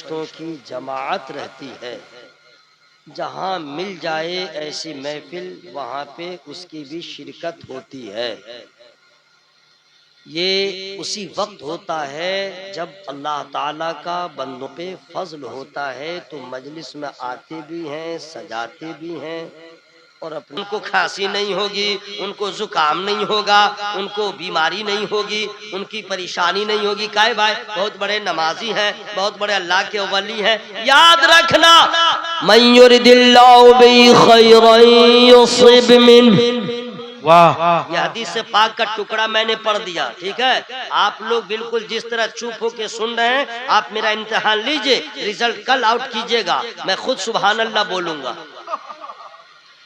فرشتوں کی جماعت رہتی ہے، جہاں مل جائے ایسی محفل وہاں پہ اس کی بھی شرکت ہوتی ہے۔ یہ اسی وقت ہوتا ہے جب اللہ تعالیٰ کا بندوں پہ فضل ہوتا ہے تو مجلس میں آتے بھی ہیں، سجاتے بھی ہیں، اور ان کو کھانسی نہیں ہوگی، ان کو زکام نہیں ہوگا، ان کو بیماری نہیں ہوگی، ان کی پریشانی نہیں ہوگی۔ کائے بھائی بہت بڑے نمازی ہیں، بہت بڑے اللہ کے ولی ہیں، یاد رکھنا من یرد اللہ بہ خیرا یصب منہ۔ واہ، یہ حدیث سے پاک کا ٹکڑا میں نے پڑھ دیا، ٹھیک ہے؟ آپ لوگ بالکل جس طرح چپ ہو کے سن رہے ہیں، آپ میرا امتحان لیجئے، ریزلٹ کل آؤٹ کیجئے گا، میں خود سبحان اللہ بولوں گا،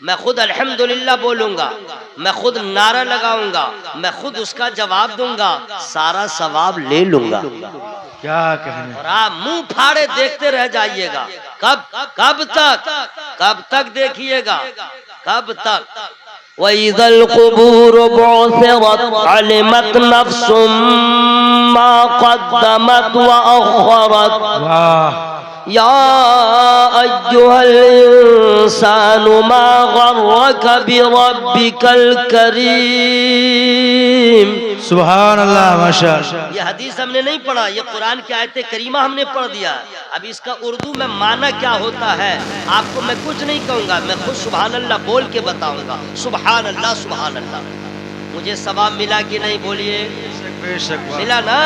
میں خود الحمدللہ بولوں گا، میں خود نعرہ لگاؤں گا، میں خود اس کا جواب دوں گا، سارا ثواب لے لوں گا۔ کیا کہنے، اور آپ منہ پھاڑے دیکھتے رہ جائیے گا۔ کب تک دیکھیے گا، کب تک؟ وَإِذَا الْقُبُورُ بُعْثِرَتْ عَلِمَتْ نَفْسٌ مَّا قَدَّمَتْ وَأَخَّرَتْ يَا أَيُّهَا الْإِنسَانُ مَا غَرَّكَ بِرَبِّكَ الْكَرِيمِ۔ سبحان اللہ، ماشاء اللہ۔ یہ حدیث ہم نے نہیں پڑھا، یہ قرآن کی آیت کریمہ ہم نے پڑھ دیا۔ اب اس کا اردو میں معنی کیا ہوتا ہے آپ کو میں کچھ نہیں کہوں گا، میں خود سبحان اللہ بول کے بتاؤں گا۔ سبحان اللہ، سبحان اللہ۔ مجھے ثواب ملا کہ نہیں بولیے؟ بے شک ملا نا۔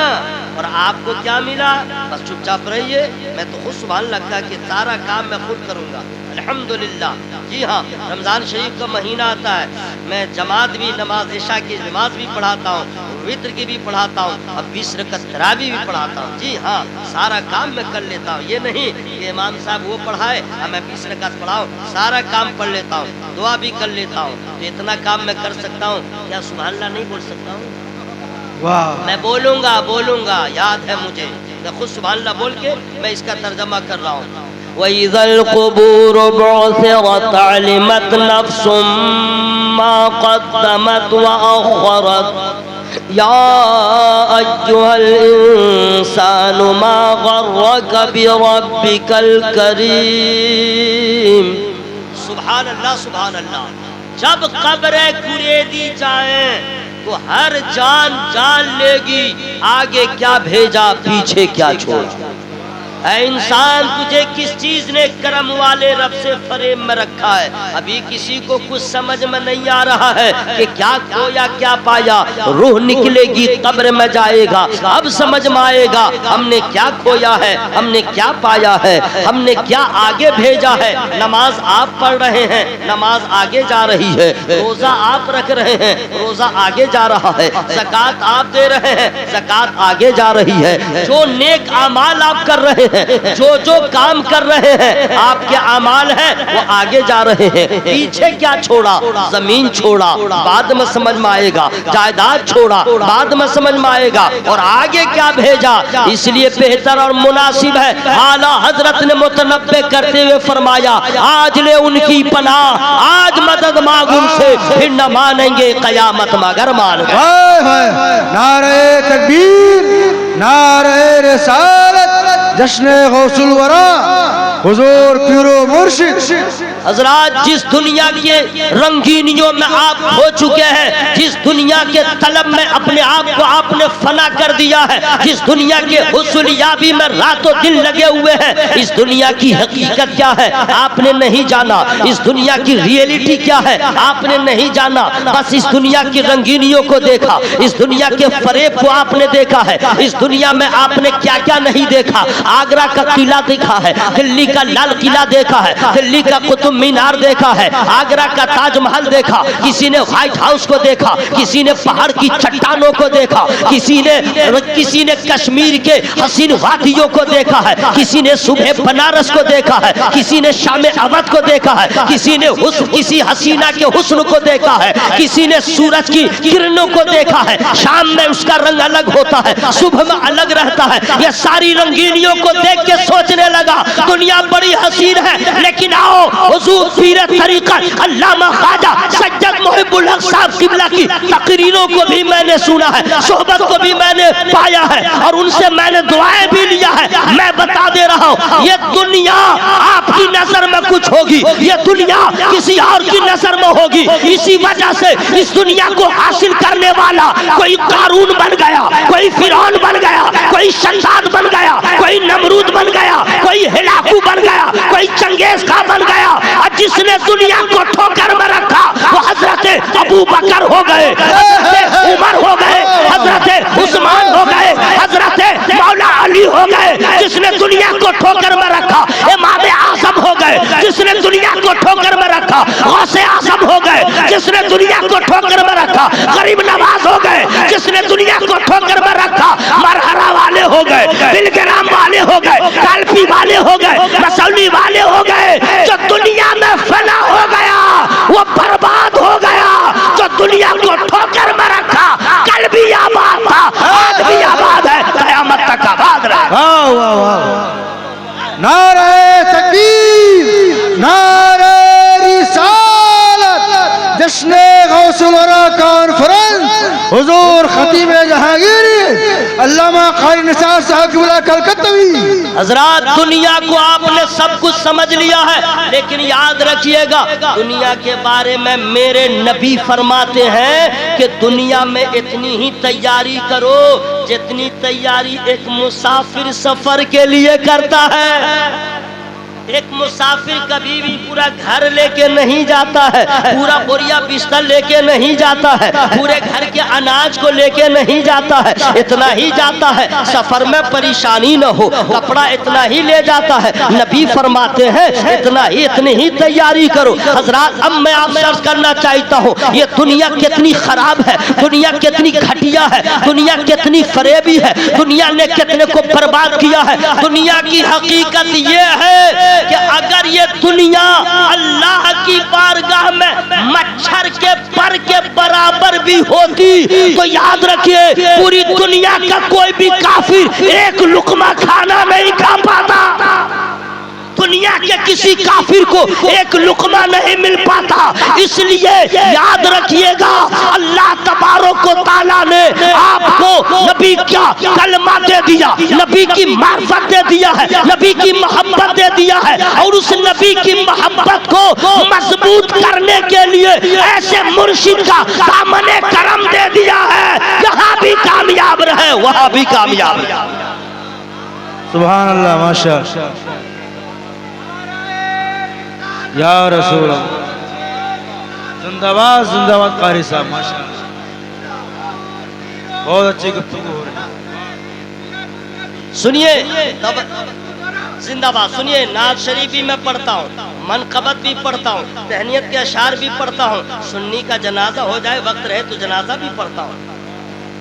اور آپ کو کیا ملا؟ بس چپ چاپ رہیے، میں تو خود سبحان اللہ کہا کہ سارا کام میں خود کروں گا الحمدللہ۔ جی ہاں، رمضان شریف کا مہینہ آتا ہے، میں جماعت بھی، نماز عشاء کی نماز بھی پڑھاتا ہوں، وتر کی بھی پڑھاتا ہوں، اب 20 رکعت تراویح بھی پڑھاتا ہوں۔ جی ہاں، سارا کام میں کر لیتا ہوں، یہ نہیں کہ امام صاحب وہ پڑھائے اور میں 20 رکعت پڑھاؤں، سارا کام پڑھ لیتا ہوں، دعا بھی کر لیتا ہوں، تو اتنا کام میں کر سکتا ہوں، کیا سبحان اللہ نہیں بول سکتا ہوں؟ میں بولوں گا، یاد ہے مجھے، میں خود سبحان اللہ بول کے میں اس کا ترجمہ کر رہا ہوں۔ وَإِذَا الْقُبُورُ بُعْثِرَتْ عَلِمَتْ نَفْسٌ مَّا قَدَّمَتْ وَأَخَّرَتْ يَا أَيُّهَا الْإِنسَانُ مَا غَرَّكَ بِرَبِّكَ الْكَرِيمِ۔ سبحان اللہ، سبحان اللہ۔ جب قبریں کھریدی جائیں تو ہر جان جان لے گی، آگے کیا بھیجا پیچھے کیا چھوڑا۔ اے انسان، تجھے کس چیز نے کرم والے رب سے فریب میں رکھا ہے؟ ابھی کسی کو کچھ سمجھ میں نہیں آ رہا ہے کہ کیا کھویا کیا پایا۔ روح نکلے گی قبر میں جائے گا، اب سمجھ میں آئے گا ہم نے کیا کھویا ہے، ہم نے کیا پایا ہے، ہم نے کیا آگے بھیجا ہے۔ نماز آپ پڑھ رہے ہیں، نماز آگے جا رہی ہے، روزہ آپ رکھ رہے ہیں، روزہ آگے جا رہا ہے، زکوٰۃ آپ دے رہے ہیں، زکوٰۃ آگے جا رہی ہے۔ جو نیک اعمال آپ کر رہے ہیں، جو کام کر رہے ہیں، آپ کے اعمال ہیں وہ آگے جا رہے ہیں۔ پیچھے کیا چھوڑا؟ زمین چھوڑا، بعد میں سمجھ میں آئے گا۔ جائیداد چھوڑا، بعد میں سمجھ میں آئے گا۔ اور آگے کیا بھیجا؟ اس لیے بہتر اور مناسب ہے، اعلیٰ حضرت نے متنبہ کرتے ہوئے فرمایا، آج لے ان کی پناہ، آج مدد مانگ ان سے، پھر نہ مانیں گے قیامت مگر مان گئے۔ نعرہ تکبیر، نعرہ رسالت، جشن غوث الورا، حضور پیر و مرشد۔ حضرات، جس دنیا کے رنگینیوں میں آپ ہو چکے ہیں، جس دنیا کے طلب میں اپنے آپ کو آپ نے فنا کر دیا ہے، جس دنیا کے حصول یابی میں رات و دن لگے ہوئے ہیں، اس دنیا کی حقیقت کیا ہے آپ نے نہیں جانا، اس دنیا کی ریئلٹی کیا ہے آپ نے نہیں جانا، بس اس دنیا کی رنگینیوں کو دیکھا، اس دنیا کے فریب کو آپ نے دیکھا ہے، اس دنیا میں آپ نے کیا کیا نہیں دیکھا۔ آگرہ کا قلعہ دیکھا ہے، دلی کا لال قلعہ دیکھا ہے، دلی کا قطب مینار دیکھا ہے، آگرہ کا تاج محل دیکھا، کسی نے وائٹ ہاؤس کو دیکھا، کسی نے پہاڑ کی چٹانوں کو دیکھا، کسی نے کشمیر کے حسین وادیوں کو دیکھا ہے، کسی نے صبح بنارس کو دیکھا ہے، کسی نے شام اودھ کو دیکھا ہے، کسی نے کسی حسینہ کے حسن کو دیکھا ہے، کسی نے سورج کی کرنوں کو دیکھا ہے، شام میں اس کا رنگ الگ ہوتا ہے، صبح میں الگ رہتا ہے۔ یہ ساری رنگینیوں کو دیکھ کے سوچنے لگا دنیا بڑی حسین ہے، لیکن آؤ حضور پیر طریقت علامہ خواجہ سید محب الحق صاحب قبلہ کی تقریروں کو بھی میں نے سنا ہے، صحبت کو بھی میں نے پایا ہے، اور ان سے میں نے دعائیں بھی لیا ہے۔ میں بتا دے رہا ہوں، یہ دنیا آپ کی نظر میں کچھ ہوگی، یہ دنیا کسی اور کی نظر میں ہوگی، اسی وجہ سے اس دنیا کو حاصل کرنے والا کوئی قارون بن گیا، کوئی فرعون بن گیا، کوئی شداد بن گیا، کوئی نمرود بن گیا، کوئی ہلاکو بن گیا، کوئی چنگیز خان بن گیا، اور جس نے دنیا کو ٹھوکر میں رکھا وہ حضرت ابو بکر ہو گئے، حضرت عمر ہو گئے، حضرت عثمان ہو گئے، حضرت مولا علی ہو گئے۔ جس نے دنیا کو ٹھوکر میں رکھا امام اعظم ہو گئے، جس نے دنیا کو ٹھوکر میں رکھا غوث اعظم ہو گئے، جس نے دنیا کو ٹھوکر میں رکھا غریب نواز ہو گئے، جس نے دنیا کو ٹھوکر میں رکھا مرحرا والے ہو گئے، بلگرام والے ہو گئے، کالپی والے ہو گئے، مسولی والے ہو گئے۔ جو دنیا میں فنا ہو گیا وہ برباد ہو گیا، جو دنیا کو ٹھوکر میں رکھا کل بھی آباد تھا، آج بھی آباد ہے، قیامت تک آباد رہے۔ واہ واہ واہ، نعرہ تکبیر، نعرہ رسالت، جشن غوث الورا کانفرنس، حضور خطیب جہانگیری علامہ قاری نثار صاحب کی بلا کلکتوی۔ حضرات دنیا کو آپ نے سب کچھ سمجھ لیا ہے، لیکن یاد رکھیے گا دنیا کے بارے میں میرے نبی فرماتے ہیں کہ دنیا میں اتنی ہی تیاری کرو جتنی تیاری ایک مسافر سفر کے لیے کرتا ہے۔ ایک مسافر کبھی بھی پورا گھر لے کے نہیں جاتا ہے، پورا بوریا بستر لے کے نہیں جاتا ہے، پورے گھر کے اناج کو لے کے نہیں جاتا ہے، اتنا ہی جاتا ہے سفر میں پریشانی نہ ہو، کپڑا اتنا ہی لے جاتا ہے۔ نبی فرماتے ہیں اتنی ہی تیاری کرو۔ حضرات اب میں آپ سے عرض کرنا چاہتا ہوں یہ دنیا کتنی خراب ہے، دنیا کتنی گھٹیا ہے، دنیا کتنی فریبی ہے، دنیا نے کتنے کو برباد کیا ہے۔ دنیا کی حقیقت یہ ہے کہ اگر یہ دنیا اللہ کی بارگاہ میں مچھر کے پر کے برابر بھی ہوتی تو یاد رکھیے پوری دنیا کا کوئی بھی کافر ایک لقمہ کھانا نہیں کھا پاتا۔ دنیا کے کسی کافر کو ایک لقمہ نہیں مل پاتا، اس لیے یاد رکھیے گا اللہ تبارک و تعالیٰ نے آپ کو نبی کا کلمہ دے دیا، نبی کی معرفت دے دیا ہے، نبی کی محبت دے دیا ہے، اور اس نبی کی محبت کو مضبوط کرنے کے لیے ایسے مرشد کا دامن کرم دے دیا ہے، جہاں بھی کامیاب رہے وہاں بھی کامیاب رہے۔ سبحان اللہ، ماشاء اللہ، یا رسول اللہ، زندہ باد قاری صاحب، ماشاء اللہ، بہت اچھی گفتگو ہو رہی ہے۔ سنیے زندہ باد، سنیے نعت شریف بھی میں پڑھتا ہوں، منقبت بھی پڑھتا ہوں، تہنیت کے اشعار بھی پڑھتا ہوں، سنی کا جنازہ ہو جائے وقت رہے تو جنازہ بھی پڑھتا ہوں،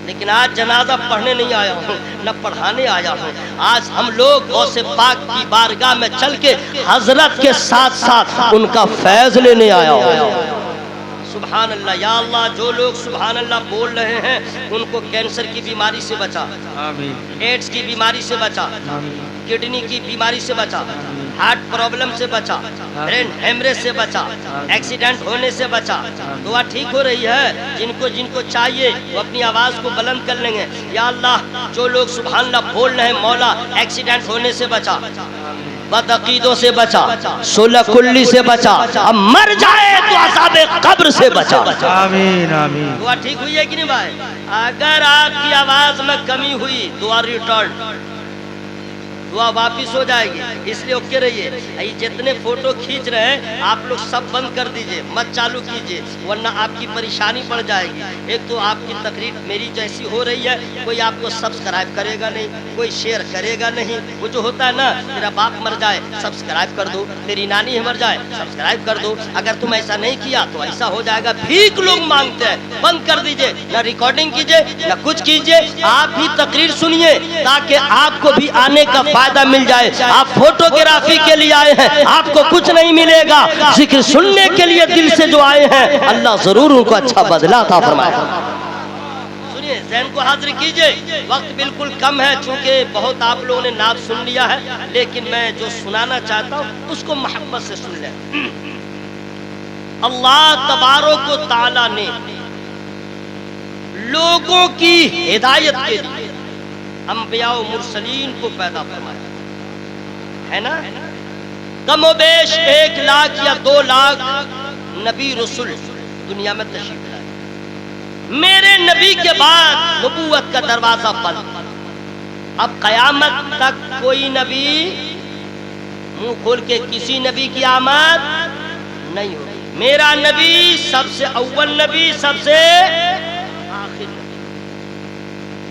لیکن آج جنازہ پڑھنے نہیں آیا ہوں نہ پڑھانے آیا ہوں۔ آج ہم لوگ غوث پاک کی بارگاہ میں چل کے حضرت کے ساتھ ساتھ ان کا فیض لینے آیا ہوں۔ سبحان اللہ، یا اللہ جو لوگ سبحان اللہ بول رہے ہیں ان کو کینسر کی بیماری سے بچا، ایڈز کی بیماری سے بچا، کڈنی کی بیماری سے بچا، ہارٹ پرابلم سے بچا، برین ہیمریج سے بچا، ایکسیڈنٹ ہونے سے بچا۔ دعا ٹھیک ہو رہی ہے، جن کو چاہیے وہ اپنی آواز کو بلند کر لیں گے۔ یا اللہ جو لوگ سبحان اللہ بول رہے ہیں مولا ایکسیڈنٹ ہونے سے بچا، بدعقیدوں سے بچا، صلح کلی سے بچا، اب مر جائے تو عذاب قبر سے بچا۔ آمین آمین۔ دعا ٹھیک ہوئی ہے کہ نہیں بھائی؟ اگر آپ کی آواز میں کمی ہوئی دعا ریٹرن، دعا واپس ہو جائے گی، اس لیے اوکے رہیے۔ جتنے فوٹو کھینچ رہے ہیں آپ لوگ سب بند کر دیجئے، مت چالو کیجئے، ورنہ آپ کی پریشانی بڑھ جائے گی۔ ایک تو آپ کی تقریر میری جیسی ہو رہی ہے، کوئی آپ کو سبسکرائب کرے گا نہیں، کوئی شیئر کرے گا نہیں۔ وہ جو ہوتا ہے نا تیرا باپ مر جائے سبسکرائب کر دو، تیری نانی مر جائے سبسکرائب کر دو، اگر تم ایسا نہیں کیا تو ایسا ہو جائے گا۔ بھیک لوگ مانگتے ہیں، بند کر دیجئے، نہ ریکارڈنگ کیجئے نہ کچھ کیجئے، آپ بھی تقریر سنیے تاکہ آپ کو بھی آنے کا فائدہ مل جائے۔ آپ فوٹوگرافی کے لیے آئے ہیں آپ کو کچھ نہیں ملے گا، ذکر سننے کے لیے دل سے جو آئے ہیں اللہ ضرور ان کو اچھا بدلہ عطا فرمائے۔ سنیے ذہن کو حاضر کیجئے. وقت بالکل کم ہے چونکہ بہت آپ لوگوں نے نعت سن لیا ہے، لیکن میں جو سنانا چاہتا ہوں اس کو محبت سے سن لیں. اللہ تبارک و تعالی نے لوگوں کی ہدایت کے لیے انبیاء و مرسلین کو پیدا فرمایا ہے نا. کم و بیش 1 لاکھ یا 2 لاکھ نبی رسول دنیا میں تشریف لائے. میرے نبی کے بعد نبوت کا دروازہ بند. اب قیامت تک کوئی نبی منہ کھول کے کسی نبی کی آمد نہیں ہوگی. میرا نبی سب سے اول نبی، سب سے آخر نبی.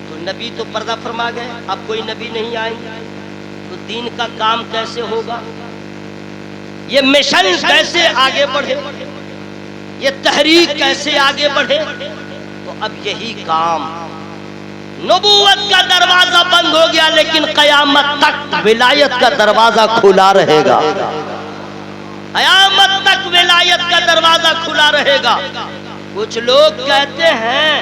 تو نبی تو پردہ فرما گئے، اب کوئی نبی نہیں آئیں گے تو دین کا کام کیسے ہوگا؟ یہ مشن کیسے آگے بڑھے؟ یہ تحریک کیسے آگے بڑھے؟ تو اب یہی کام. نبوت کا دروازہ بند ہو گیا لیکن قیامت تک ولایت کا دروازہ کھلا رہے گا. قیامت تک ولایت کا دروازہ کھلا رہے گا. کچھ لوگ کہتے ہیں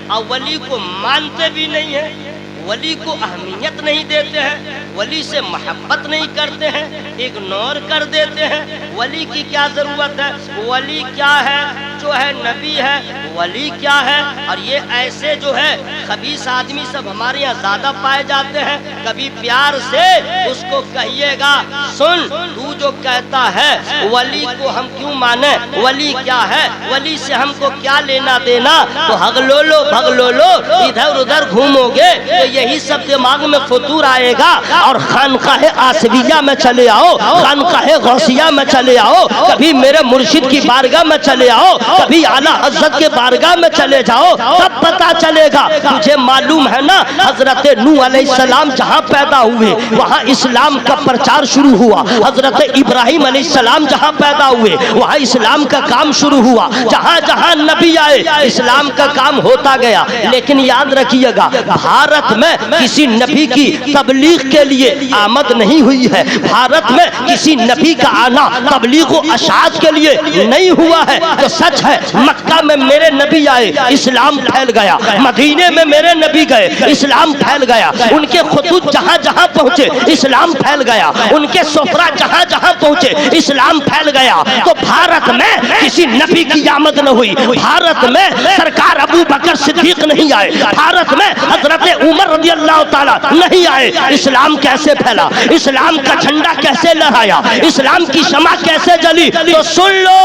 اور ولی کو مانتے بھی نہیں ہیں، ولی کو اہمیت نہیں دیتے ہیں، ولی سے محبت نہیں کرتے ہیں، اگنور کر دیتے ہیں. ولی کی کیا ضرورت ہے؟ ولی کیا ہے؟ جو ہے نبی ہے. ولی کیا ہے؟ اور یہ ایسے جو ہے خبیث آدمی سب ہمارے یہاں زیادہ پائے جاتے ہیں. کبھی پیار سے اس کو کہیے گا سن تو جو کہتا ہے ولی کو ہم کیوں مانیں؟ ولی کیا ہے؟ ولی سے ہم کو کیا لینا دینا؟ تو ہگلولو بھگلولو ادھر ادھر گھومو گے تو یہی سب دماغ میں فطور آئے گا. اور خانقاہ آسویہ میں چلے آؤ، خانقاہ غوثیہ میں چلے آؤ، کبھی میرے مرشد کی بارگاہ میں چلے آؤ، کبھی اعلیٰ حضرت کے بارگاہ میں چلے جاؤ، تب پتا چلے گا. تجھے معلوم ہے نا حضرت نوح علیہ السلام جہاں پیدا ہوئے وہاں اسلام کا پرچار شروع ہوا. حضرت ابراہیم علیہ السلام جہاں پیدا ہوئے وہاں اسلام کا کام شروع ہوا. جہاں جہاں نبی آئے اسلام کا کام ہوتا گیا. لیکن یاد رکھیے گا بھارت میں کسی نبی کی تبلیغ کے لیے آمد نہیں ہوئی ہے. بھارت میں کسی نبی کا آنا تبلیغ و اشاعت کے لیے نہیں ہوا ہے. تو سچ ہے مکہ میں میرے نبی آئے اسلام پھیل گیا، مدینے میں میرے نبی گئے اسلام پھیل گیا، ان کے خطوط جہاں جہاں پہنچے اسلام پھیل گیا، ان کے سفرہ جہاں جہاں پہنچے اسلام پھیل گیا. تو بھارت میں کسی نبی کی آمد نہ ہوئی. بھارت میں سرکار ابو بکر صدیق نہیں آئے، بھارت میں حضرت عمر رضی اللہ تعالیٰ نہیں آئے. اسلام کیسے پھیلا؟ اسلام کا جھنڈا کیسے لہرایا؟ اسلام کی شمع کیسے جلی؟ تو سن لو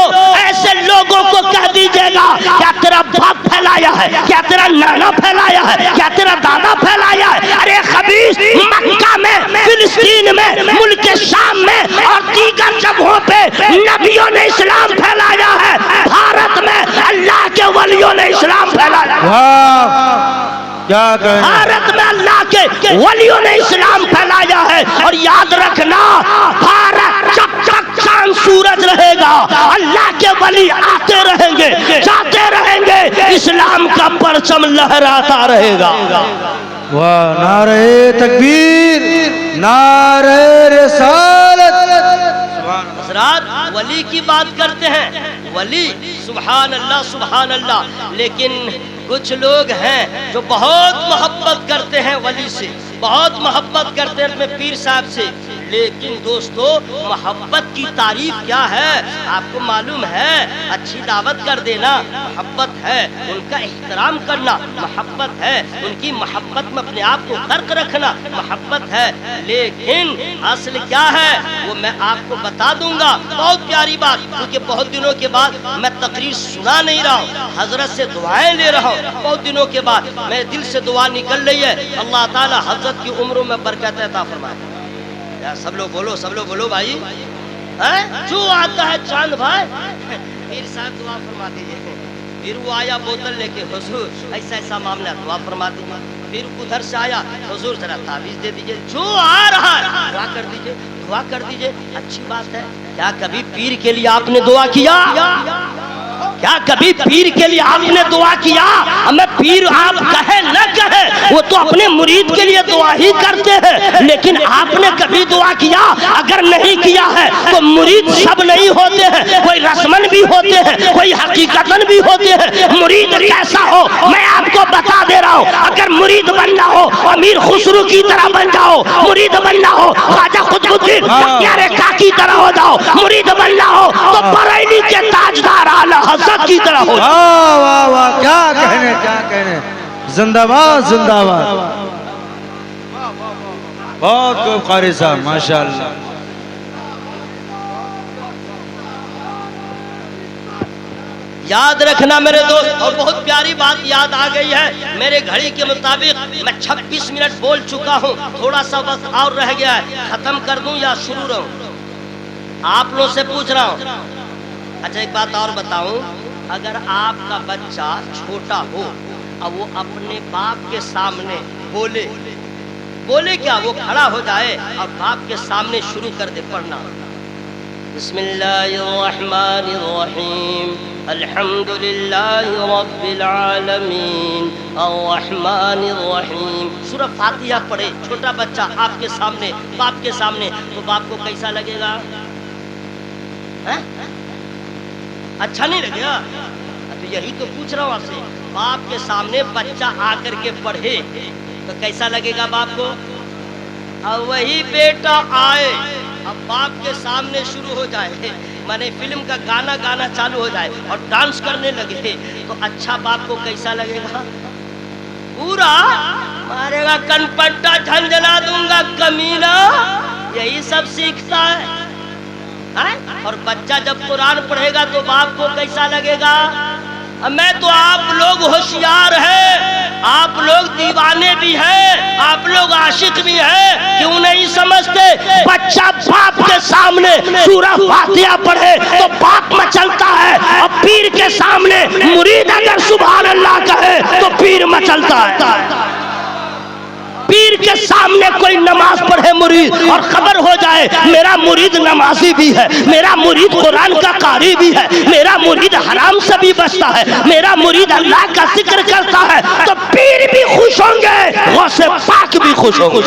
ایسے لوگوں کو کہہ دیجیے گا کیا تیرا باپ پھیلایا ہے؟ کیا تیرا نانا پھیلایا ہے؟ کیا تیرا دادا پھیلایا ہے؟ ارے خبیث مکہ میں، فلسطین میں، ملک شام میں اور دیگر جگہوں پہ نبیوں نے اسلام پھیلایا ہے. بھارت میں اللہ کے ولیوں نے اسلام پھیلایا ہے. کیا کہیں؟ بھارت میں اللہ کے ولیوں نے اسلام پھیلایا ہے. اور یاد رکھنا بھارت جب تک چاند سورج رہے گا اللہ کے ولی آتے رہیں گے، جاتے رہیں گے، اسلام کا پرچم لہراتا رہے گا. واہ، نعرہ تکبیر، نعرہ رسالت. حضرات ولی کی بات کرتے ہیں، ولی سبحان اللہ سبحان اللہ. لیکن کچھ لوگ ہیں جو بہت محبت کرتے ہیں ولی سے، بہت محبت کرتے ہیں اپنے پیر صاحب سے. لیکن دوستو محبت کی تعریف کیا ہے آپ کو معلوم ہے؟ اچھی دعوت کر دینا محبت ہے، ان کا احترام کرنا محبت ہے، ان کی محبت میں اپنے آپ کو غرق رکھنا محبت ہے. لیکن اصل کیا ہے وہ میں آپ کو بتا دوں گا. بہت پیاری بات، کیونکہ بہت دنوں کے بعد میں تقریر سنا نہیں رہا ہوں، حضرت سے دعائیں لے رہا ہوں. بہت دنوں کے بعد میرے دل سے دعا نکل رہی ہے اللہ تعالی حضرت کی عمروں میں برکت عطا فرمائے. سب لوگ بولو، سب لوگ بولو بھائی. جو آتا ہے چاند بھائی پیر صاحب دعا فرما دیجیے. پھر وہ آیا بوتل لے کے حضور ایسا ایسا معاملہ دعا فرما دیجیے. پھر ادھر سے آیا حضور ذرا تعویذ دے دیجیے. جو آ رہا ہے دعا کر دیجیے، دعا کر دیجیے. اچھی بات ہے. کیا کبھی پیر کے لیے آپ نے دعا کیا؟ کیا کبھی پیر کے لیے آپ نے دعا کیا؟ ہمیں پیر آپ کہے نہ کہے وہ تو اپنے مرید کے لیے دعا ہی کرتے ہیں، لیکن آپ نے کبھی دعا کیا؟ اگر نہیں کیا ہے تو مرید سب نہیں ہوتے ہیں، کوئی رسمن بھی ہوتے ہیں، کوئی حقیقتاً بھی ہوتے ہیں۔ مرید کیسا ہو میں آپ کو بتا دے رہا ہوں، اگر مرید بننا ہو امیر خسرو کی طرح بن جاؤ، مرید بننا ہو خواجہ قطب الدین بختیار کاکی طرح ہو جاؤ، مرید بننا ہو تو بریلی کے تاجدار اعلی حضرت کی طرح ہو جاؤ۔ واہ واہ واہ، کیا کہنے کیا کہنے، زندہ باد زندہ باد، بہت خوب قاری صاحب ماشاءاللہ۔ یاد رکھنا میرے دوست، اور بہت پیاری بات یاد آ گئی ہے، میرے گھڑی کے مطابق میں 26 منٹ بول چکا ہوں، تھوڑا سا وقت اور رہ گیا ہے، ختم کر دوں یا شروع رہوں؟ آپ لوگ سے پوچھ رہا ہوں۔ اچھا ایک بات اور بتاؤں، اگر آپ کا بچہ چھوٹا ہو اور وہ اپنے باپ کے سامنے بولے کیا، وہ کھڑا ہو جائے اور باپ کے سامنے شروع کر دے پڑھنا، بسم اللہ الرحمن الرحیم الحمدللہ رب العالمین الرحمن الرحیم، سورہ فاتحہ پڑھے چھوٹا بچہ آپ کے سامنے باپ کے سامنے، تو باپ کو کیسا لگے گا؟ اچھا نہیں لگے گا؟ تو یہی تو پوچھ رہا ہوں آپ سے، باپ کے سامنے بچہ آ کر کے پڑھے تو کیسا لگے گا باپ کو؟ اور وہی بیٹا آئے اب باپ کے سامنے شروع ہو جائے، میں فلم کا گانا چالو ہو جائے اور ڈانس کرنے لگے، تو اچھا باپ کو کیسا لگے گا؟ پورا مارے گا، کن پٹا جھنجھلا دوں گا کمینہ، یہی سب سیکھتا ہے۔ اور بچہ جب قرآن پڑھے گا تو باپ کو کیسا لگے گا؟ میں تو آپ لوگ ہوشیار ہیں، آپ لوگ دیوانے بھی ہیں، آپ لوگ عاشق بھی ہیں، کیوں نہیں سمجھتے؟ بچہ باپ کے سامنے سورہ فاتحہ پڑھے تو باپ مچلتا ہے، اور پیر کے سامنے مرید اگر سبحان اللہ کہے تو پیر مچلتا ہے۔ پیر کے سامنے کوئی نماز پڑھے مرید اور خبر ہو جائے میرا مرید نمازی بھی ہے، میرا مرید قرآن کا قاری بھی ہے، میرا مرید حرام سے بھی بچتا ہے، میرا مرید اللہ کا ذکر کرتا ہے، تو پیر بھی خوش ہوں گے، غوث پاک بھی خوش ہوں گے۔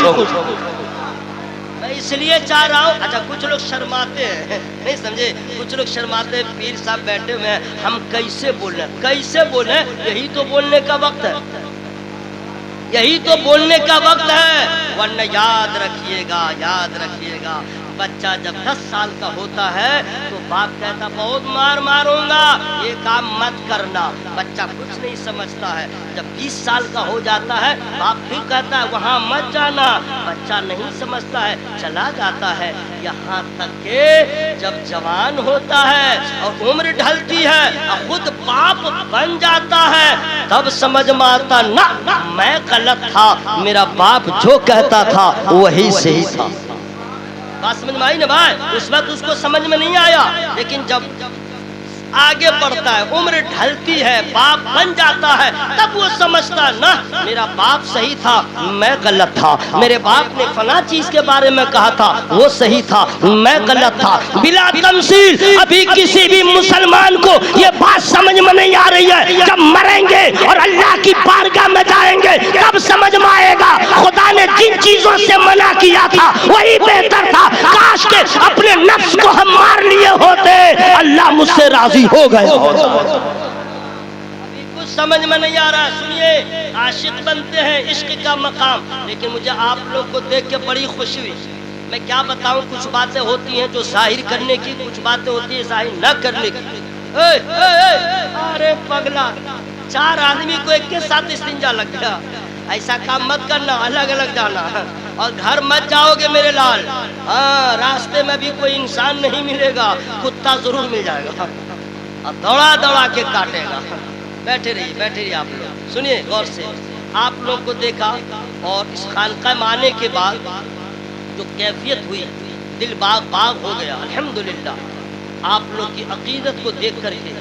میں اس لیے چاہ رہا ہوں، اچھا کچھ لوگ شرماتے ہیں، نہیں سمجھے، کچھ لوگ شرماتے ہیں، پیر صاحب بیٹھے ہوئے ہیں، ہم کیسے بولیں؟ یہی تو بولنے کا وقت ہے، یہی تو بولنے کا وقت ہے، ورنہ یاد رکھیے گا بچہ جب 10 سال کا ہوتا ہے تو باپ کہتا بہت ماروں گا، یہ کام مت کرنا، بچہ کچھ نہیں سمجھتا ہے۔ جب 20 سال کا ہو جاتا ہے باپ پھر کہتا ہے وہاں مت جانا، بچہ نہیں سمجھتا ہے، چلا جاتا ہے، یہاں تک کہ جب جوان ہوتا ہے اور عمر ڈھلتی ہے اور خود باپ بن جاتا ہے، تب سمجھ میں آتا نہ میں غلط تھا، میرا باپ جو کہتا تھا وہی صحیح تھا۔ بات سمجھ میں آئی نا بھائی؟ اس وقت اس کو سمجھ میں نہیں آیا، لیکن جب آگے بڑھتا ہے، عمر ڈھلتی ہے، باپ بن جاتا ہے، تب وہ سمجھتا نہ میرا باپ صحیح تھا، میں غلط تھا، میرے باپ نے فلاں چیز کے بارے میں کہا تھا وہ صحیح تھا، میں غلط تھا۔ بلا تمثیل ابھی کسی بھی مسلمان کو یہ بات سمجھ میں نہیں آ رہی ہے، جب مریں گے اور اللہ کی بارگاہ میں جائیں گے تب سمجھ میں آئے گا خدا نے جن چیزوں سے منع کیا تھا وہی بہتر تھا، کاش کہ اپنے نفس کو ہم مار لیے ہوتے، اللہ مجھ سے راضی ہو گئے۔ ابھی کچھ سمجھ میں نہیں آ رہا ہے، سنیے، عاشق بنتے ہیں عشق کا مقام، لیکن مجھے آپ لوگ کو دیکھ کے بڑی خوشی ہوئی۔ میں کیا بتاؤں، کچھ باتیں ہوتی ہیں جو ظاہر کرنے کی، کچھ باتیں ہوتی ہیں ظاہر نہ کرنے کی۔ ارے پگلا، 4 آدمی کو ایک کے ساتھ استنجا لگ گیا، ایسا کام مت کرنا، الگ الگ جانا، اور گھر مت جاؤ گے میرے لال، ہاں راستے میں بھی کوئی انسان نہیں ملے گا، کتا ضرور مل جائے گا اور دوڑا کے کاٹے گا۔ بیٹھے رہیے آپ لوگ، سنیے غور سے، آپ لوگ کو دیکھا اور اس خانقاہ میں آنے کے بعد جو کیفیت ہوئی، دل باغ ہو گیا، الحمدللہ۔ آپ لوگ کی عقیدت کو دیکھ کر کے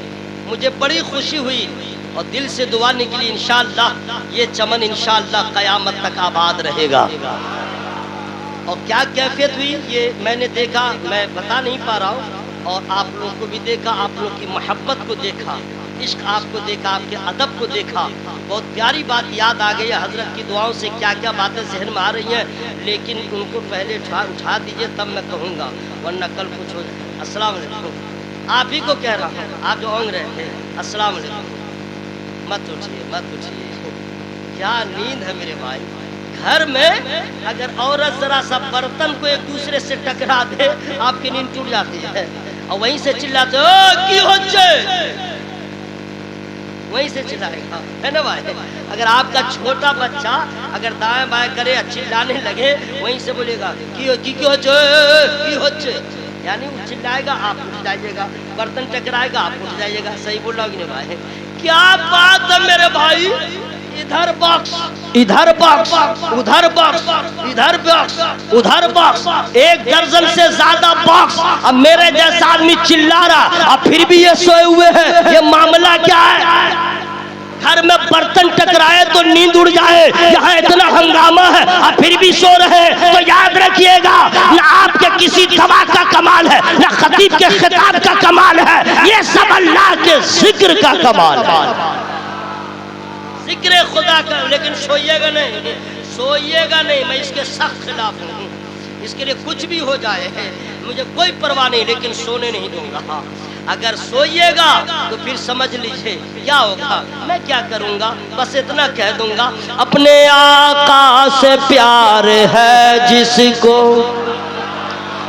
مجھے بڑی خوشی ہوئی اور دل سے دعا نکلی، انشاءاللہ یہ چمن انشاءاللہ قیامت تک آباد رہے گا۔ اور کیا کیفیت ہوئی یہ میں نے دیکھا، میں بتا نہیں پا رہا ہوں، اور آپ لوگوں کو بھی دیکھا، آپ لوگ کی محبت کو دیکھا، عشق آپ کو دیکھا، آپ کے ادب کو دیکھا، بہت پیاری بات یاد آ گئی ہے۔ حضرت کی دعاؤں سے کیا کیا باتیں ذہن میں آ رہی ہیں، لیکن ان کو پہلے اٹھا دیجئے تب میں کہوں گا، ورنہ کل کچھ ہو جائے۔ السلام علیکم، آپ ہی کو کہہ رہا ہوں، آپ جو اونگ رہے تھے۔ السلام علیکم، مت اٹھیے مت اٹھیے، کیا نیند ہے میرے بھائی۔ گھر میں اگر عورت ذرا سا برتن کو ایک دوسرے سے ٹکرا دے آپ کی نیند ٹوٹ جاتی ہے، اور وہیں سے چلاتے کی ہوچے، وہیں سے چلائے گا، ہے نا بھائی۔ اگر آپ کا چھوٹا بچہ اگر دائیں بائیں کرے چلانے لگے، وہیں سے بولے گا کی ہوچے، یعنی وہ چلائے گا آپ اٹھ جائیے گا، برتن ٹکرائے گا آپ اٹھ جائیے گا۔ صحیح بول رہا ہوں کہ نہیں بھائی؟ کیا بات ہے میرے بھائی، ادھر باکس ادھر باکس ادھر باکس ادھر باکس ادھر باکس، 1 درجن سے زیادہ باکس۔ اب میرے جیسا آدمی چلا رہا، اب پھر بھی یہ سوئے ہوئے ہیں، یہ معاملہ کیا ہے؟ گھر میں برتن ٹکرائے تو نیند اڑ جائے، یہاں اتنا ہنگامہ ہے اب پھر بھی سو رہے ہیں، تو یاد رکھیے گا نہ آپ کے کسی دوا کا کمال ہے، نہ خطیب کے خطاب کا کمال ہے، یہ سب اللہ کے ذکر کا کمال ہے، ذکر خدا کا۔ لیکن سوئیے گا نہیں، سوئیے گا نہیں، میں اس کے سخت خلاف ہوں۔ اس کے لیے کچھ بھی ہو جائے مجھے کوئی پرواہ نہیں، لیکن سونے نہیں دوں گا۔ اگر سوئیے گا تو پھر سمجھ لیجئے کیا ہوگا۔ میں کیا کروں گا، بس اتنا کہہ دوں گا، اپنے آقا سے پیار ہے جس کو،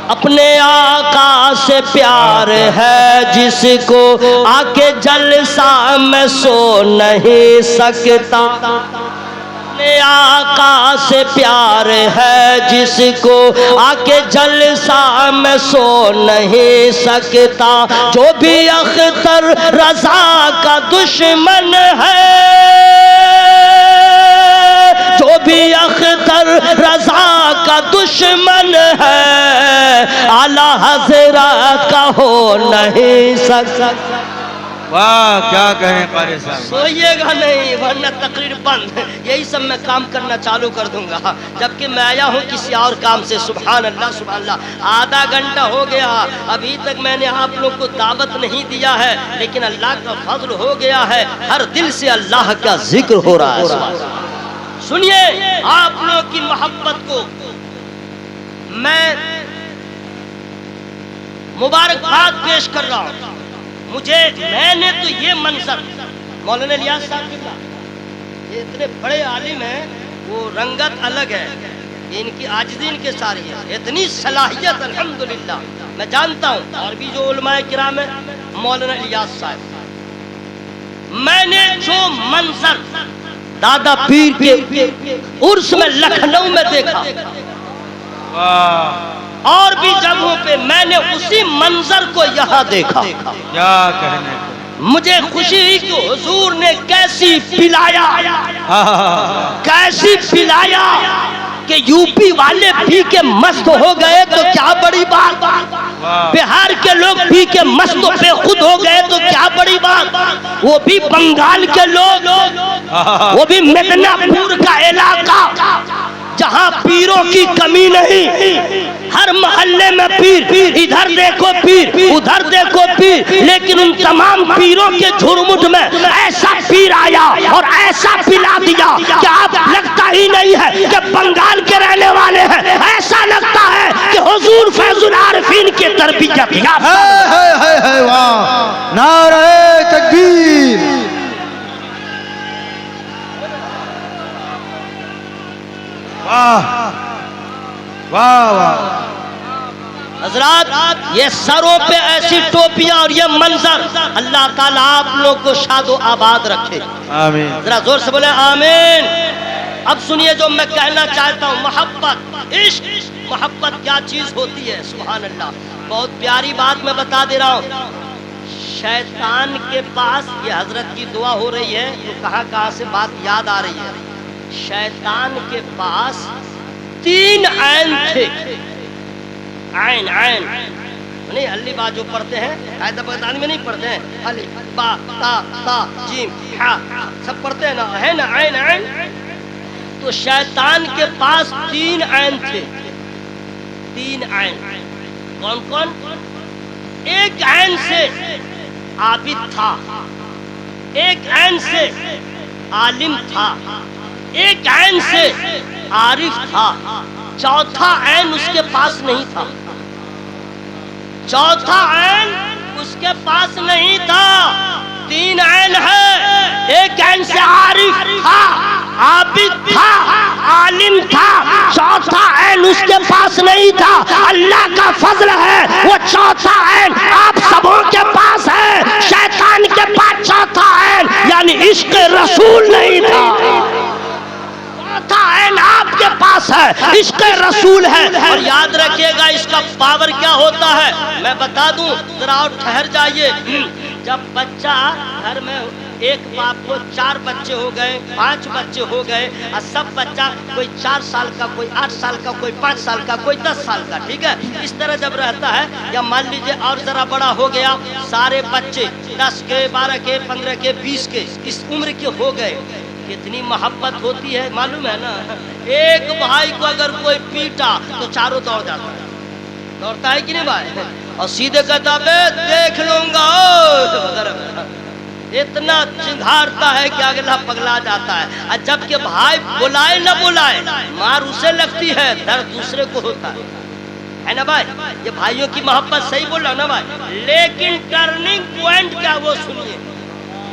اپنے آقا سے پیار ہے جس کو، آ کے جلسہ میں سو نہیں سکتا۔ اپنے آقا سے پیار ہے جس کو، آ کے جلسہ میں سو نہیں سکتا۔ جو بھی اختر رضا کا دشمن ہے، جو بھی اختر رضا کا دشمن ہے، اعلیٰ حضرت کا ہو نہیں سکتا۔ واہ کیا کہیں قاری صاحب، سوئیے گا نہیں ورنہ تقریر بند، یہی سب میں کام کرنا چالو کر دوں گا، جبکہ میں آیا ہوں کسی اور کام سے۔ سبحان اللہ سبحان اللہ، آدھا گھنٹہ ہو گیا، ابھی تک میں نے آپ لوگ کو دعوت نہیں دیا ہے، لیکن اللہ کا فضل ہو گیا ہے، ہر دل سے اللہ کا ذکر ہو رہا ہے۔ سنیے، آپ لوگ کی محبت کو میں مبارکباد پیش کر رہا ہوں۔ میں نے تو یہ منظر، مولانا الیاس صاحب کی بات، یہ اتنے بڑے عالم ہیں، وہ رنگت الگ ہے، ان کی عاجزی ان کے ساری ہے، اتنی صلاحیت الحمدللہ میں جانتا ہوں۔ اور بھی جو علماء کرام ہیں، مولانا الیاس صاحب، میں نے جو منظر دادا پیر کے عرس میں لکھنؤ میں دیکھا، اور بھی جگہوں پہ میں نے اسی منظر کو یہاں دیکھا، کیا کہنے کو، مجھے خوشی ہوئی کہ حضور نے کیسی پلایا، کیسی پلایا کہ یو پی والے پی کے مست ہو گئے تو کیا بڑی بات، بہار کے لوگ پی کے مست بے خود ہو گئے تو کیا بڑی بات، وہ بھی بنگال کے لوگ، وہ بھی مدنہ پور کا علاقہ جہاں پیروں کی کمی نہیں، ہر محلے میں پیر، ادھر دیکھو پیر ادھر دیکھو پیر، لیکن ان تمام پیروں کے جھرمٹ میں ایسا پیر آیا اور ایسا پلا دیا کہ آپ لگتا ہی نہیں ہے کہ بنگال کے رہنے والے ہیں، ایسا لگتا ہے کہ حضور فیض العارفین کی تربیت یافتہ۔ واہ نعرہ تکبیر، واہ واہ واہ۔ حضرات، یہ سروں پہ ایسی ٹوپیاں اور یہ منظر، اللہ تعالیٰ آپ لوگ کو شاد و آباد رکھے، آمین۔ ذرا زور سے بولے آمین۔ اب سنیے جو میں کہنا چاہتا ہوں، محبت، عشق، محبت کیا چیز ہوتی ہے، سبحان اللہ۔ بہت پیاری بات میں بتا دے رہا ہوں، شیطان کے پاس، یہ حضرت کی دعا ہو رہی ہے تو کہاں کہاں سے بات یاد آ رہی ہے، شیطان کے پاس 3 عین تھے، عین عین نہیں، علی با جو پڑھتے ہیں قاعدہ بغدادی میں نہیں پڑھتے ہیں، علی با تا جیم ہا سب پڑھتے ہیں نا، ہے نا عین عین۔ تو شیطان کے پاس 3 عین تھے، 3 عین، کون کون؟ ایک عین سے عابد تھا، ایک عین سے عالم تھا، ایک عین سے عارف تھا، چوتھا عین اس کے پاس نہیں تھا، چوتھا عین اس کے پاس نہیں تھا۔ تین عین ہے، ایک عین سے عارف تھا، عابد تھا، عالم تھا، چوتھا عین اس کے پاس نہیں تھا۔ اللہ کا فضل ہے وہ چوتھا عین آپ سبوں کے پاس ہے، شیطان کے پاس چوتھا عین یعنی عشق رسول نہیں تھا۔ چوتھا عین آپ کے پاس ہے، عشق رسول ہے۔ اور یاد رکھیے گا اس کا پاور کیا ہوتا ہے، میں بتا دوں ذرا اور ٹھہر جائیے۔ جب بچہ گھر میں ایک باپ کو 4 بچے ہو گئے، 5 بچے ہو گئے، اور سب بچہ کوئی 4 سال کا، کوئی 8 سال کا، کوئی 5 سال کا، کوئی 10 سال کا، ٹھیک ہے، اس طرح جب رہتا ہے، یا مان لیجئے اور ذرا بڑا ہو گیا، سارے بچے 10 کے، 12 کے، 15 کے، 20 کے، اس عمر کے ہو گئے، کتنی محبت ہوتی ہے معلوم ہے نا۔ ایک بھائی کو اگر کوئی پیٹا تو چاروں دوڑ جاتا ہے، دوڑتا ہے کہ نہیں بھائی، اور سیدھے کہتا ہے دیکھ لوں گا، اتنا چنگھارتا ہے کہ اگلا پگلا جاتا ہے۔ اور جب کہ بھائی بلائے نہ بلائے مار اسے لگتی ہے، درد دوسرے کو ہوتا ہے نا بھائی۔ یہ بھائیوں کی محبت صحیح بول رہا نا بھائی، لیکن ٹرننگ پوائنٹ کیا وہ سنیے،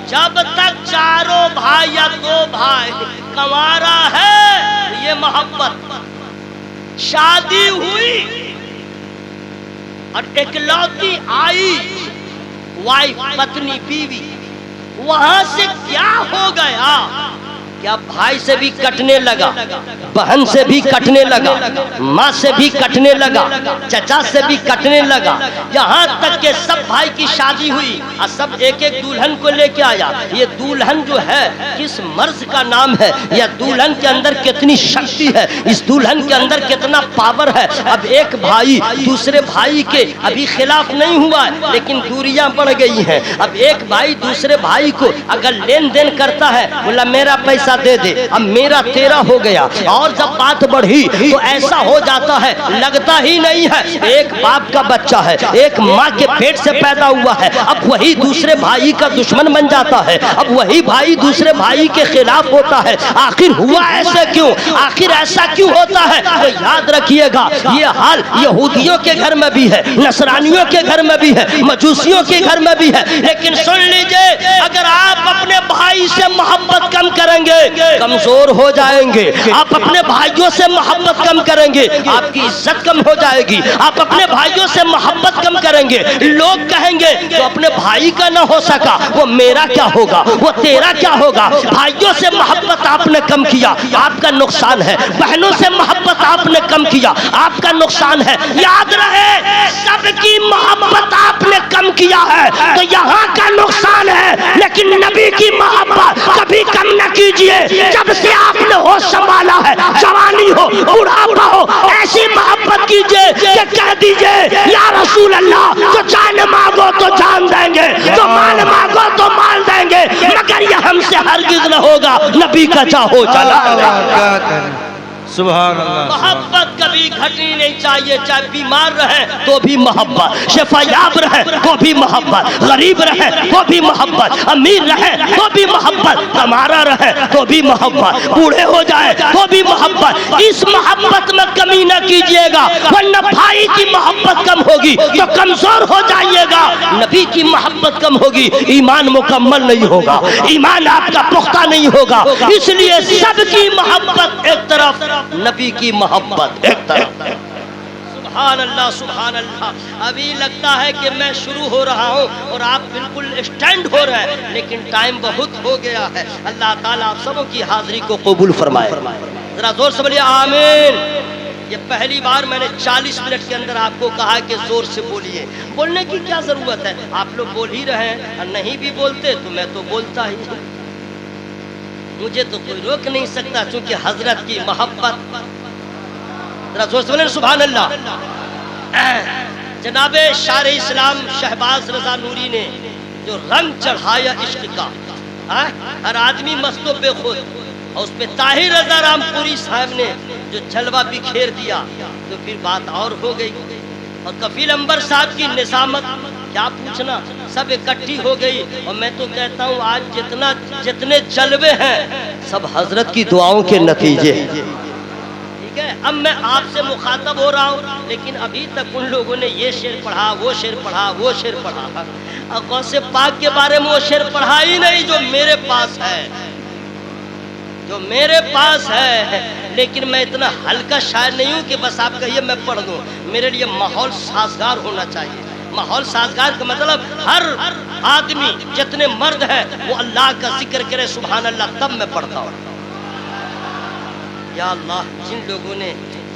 جب تک چاروں بھائی یا 2 بھائی کنوارا ہے یہ محبت، شادی ہوئی اور اکلوتی آئی وائف، پتنی، بیوی، وہاں سے کیا ہو گیا، کیا بھائی سے بھی کٹنے لگا، بہن سے بھی کٹنے لگا، ماں سے بھی کٹنے لگا، چچا سے بھی کٹنے لگا، یہاں تک کہ سب بھائی کی شادی ہوئی اور سب ایک ایک دلہن کو لے کے آیا۔ یہ دلہن جو ہے کس مرض کا نام ہے، یا دلہن کے اندر کتنی شکتی ہے، اس دلہن کے اندر کتنا پاور ہے۔ اب ایک بھائی دوسرے بھائی کے ابھی خلاف نہیں ہوا ہے، لیکن دوریاں بڑھ گئی ہیں۔ اب ایک بھائی دوسرے بھائی کو اگر لین دین کرتا ہے، بولا میرا پیسہ دے دے، اب میرا تیرا ہو گیا، اور جب بات بڑھی تو ایسا ہو جاتا ہے لگتا ہی نہیں ہے ایک باپ کا بچہ ہے، ایک ماں کے پیٹ سے پیدا ہوا ہے، اب وہی دوسرے بھائی کا دشمن بن جاتا ہے، اب وہی بھائی دوسرے بھائی کے خلاف ہوتا ہے۔ آخر ہوا ایسے کیوں، آخر ایسا کیوں ہوتا ہے؟ تو یاد رکھیے گا یہ حال یہودیوں کے گھر میں بھی ہے، نصرانیوں کے گھر میں بھی ہے، مجوسیوں کے گھر میں بھی ہے، لیکن سن لیجئے اگر آپ اپنے بھائی سے محبت کم کریں گے کمزور ہو جائیں گے، آپ اپنے بھائیوں سے محبت کم کریں گے آپ کی عزت کم ہو جائے گی، آپ اپنے بھائیوں سے محبت کم کریں گے لوگ کہیں گے جو اپنے بھائی کا نہ ہو سکا وہ میرا کیا ہوگا، وہ تیرا کیا ہوگا۔ بھائیوں سے محبت آپ نے کم کیا آپ کا نقصان ہے، بہنوں سے محبت آپ نے کم کیا آپ کا نقصان ہے۔ یاد رہے سب کی محبت آپ نے کم کیا ہے تو یہاں کا نقصان ہے، لیکن نبی کی محبت کبھی کم نہ کیجئے۔ جب سے آپ نے ہوش سنبھالا ہے، جوانی ہو بڑھاپا ہو، ایسی محبت کیجئے کہ کہہ دیجئے یا رسول اللہ تو جان مانگو تو جان دیں گے، تو مال مانگو تو مال دیں گے، مگر یہ ہم سے ہرگز نہ ہوگا نبی کا چاہو چلا۔ سبحان اللہ۔ محبت کبھی گھٹنی نہیں چاہیے، چاہے بیمار رہے تو بھی محبت، شفا یاب رہے تو بھی محبت، غریب رہے تو بھی محبت، امیر رہے تو بھی محبت، کمارا رہے تو بھی محبت، بوڑھے ہو جائے تو بھی محبت۔ اس محبت میں کمی نہ کیجئے گا ورنہ بھائی کی محبت کم ہوگی تو کمزور ہو جائیے گا، نبی کی محبت کم ہوگی ایمان مکمل نہیں ہوگا، ایمان آپ کا پختہ نہیں ہوگا۔ اس لیے سب کی محبت ایک طرف، نبی کی محبت ایک طرف۔ سبحان اللہ سبحان اللہ۔ ابھی لگتا ہے کہ میں شروع ہو رہا ہوں اور آپ بالکل اسٹینڈ ہو رہے ہیں، لیکن ٹائم بہت ہو گیا ہے۔ اللہ تعالیٰ آپ سبوں کی حاضری کو قبول فرمائے۔ ذرا زور سے بولیے آمین۔ یہ پہلی بار میں نے 40 منٹ کے اندر آپ کو کہا کہ زور سے بولیے۔ بولنے کی کیا ضرورت ہے، آپ لوگ بول ہی رہے ہیں، اور نہیں بھی بولتے تو میں تو بولتا ہی ہوں، مجھے تو کوئی روک نہیں سکتا، چونکہ حضرت کی محبت۔ ذرا زور سے بولیں سبحان اللہ۔ جناب شار اسلام شہباز رضا نوری نے جو رنگ چڑھایا عشق کا، ہر آدمی مست و بے خود، اور اس پہ طاہر رضا رام پوری صاحب نے جو جلوہ بکھیر دیا تو پھر بات اور ہو گئی۔ اور کفیل انبر صاحب کی نظامت کیا پوچھنا، سب اکٹھی ہو گئی. اور میں تو کہتا ہوں آج جتنے جلوے ہیں سب حضرت کی دعاؤں کے نتیجے. ٹھیک ہے، اب میں آپ سے مخاطب ہو رہا ہوں، لیکن ابھی تک ان لوگوں نے یہ شعر پڑھا، وہ شعر پڑھا، وہ شعر پڑھا، غوث پاک کے بارے میں وہ شعر پڑھا ہی نہیں جو میرے پاس ہے، جو میرے پاس ہے. لیکن میں اتنا ہلکا شاعر نہیں ہوں کہ بس آپ کہیے میں پڑھ دوں. میرے لیے ماحول سازگار ہونا چاہیے. ماحول سازگار کا مطلب ہر آدمی جتنے مرد ہیں وہ اللہ کا ذکر کرے سبحان اللہ، تب میں پڑھتا ہوں. یا اللہ جن لوگوں نے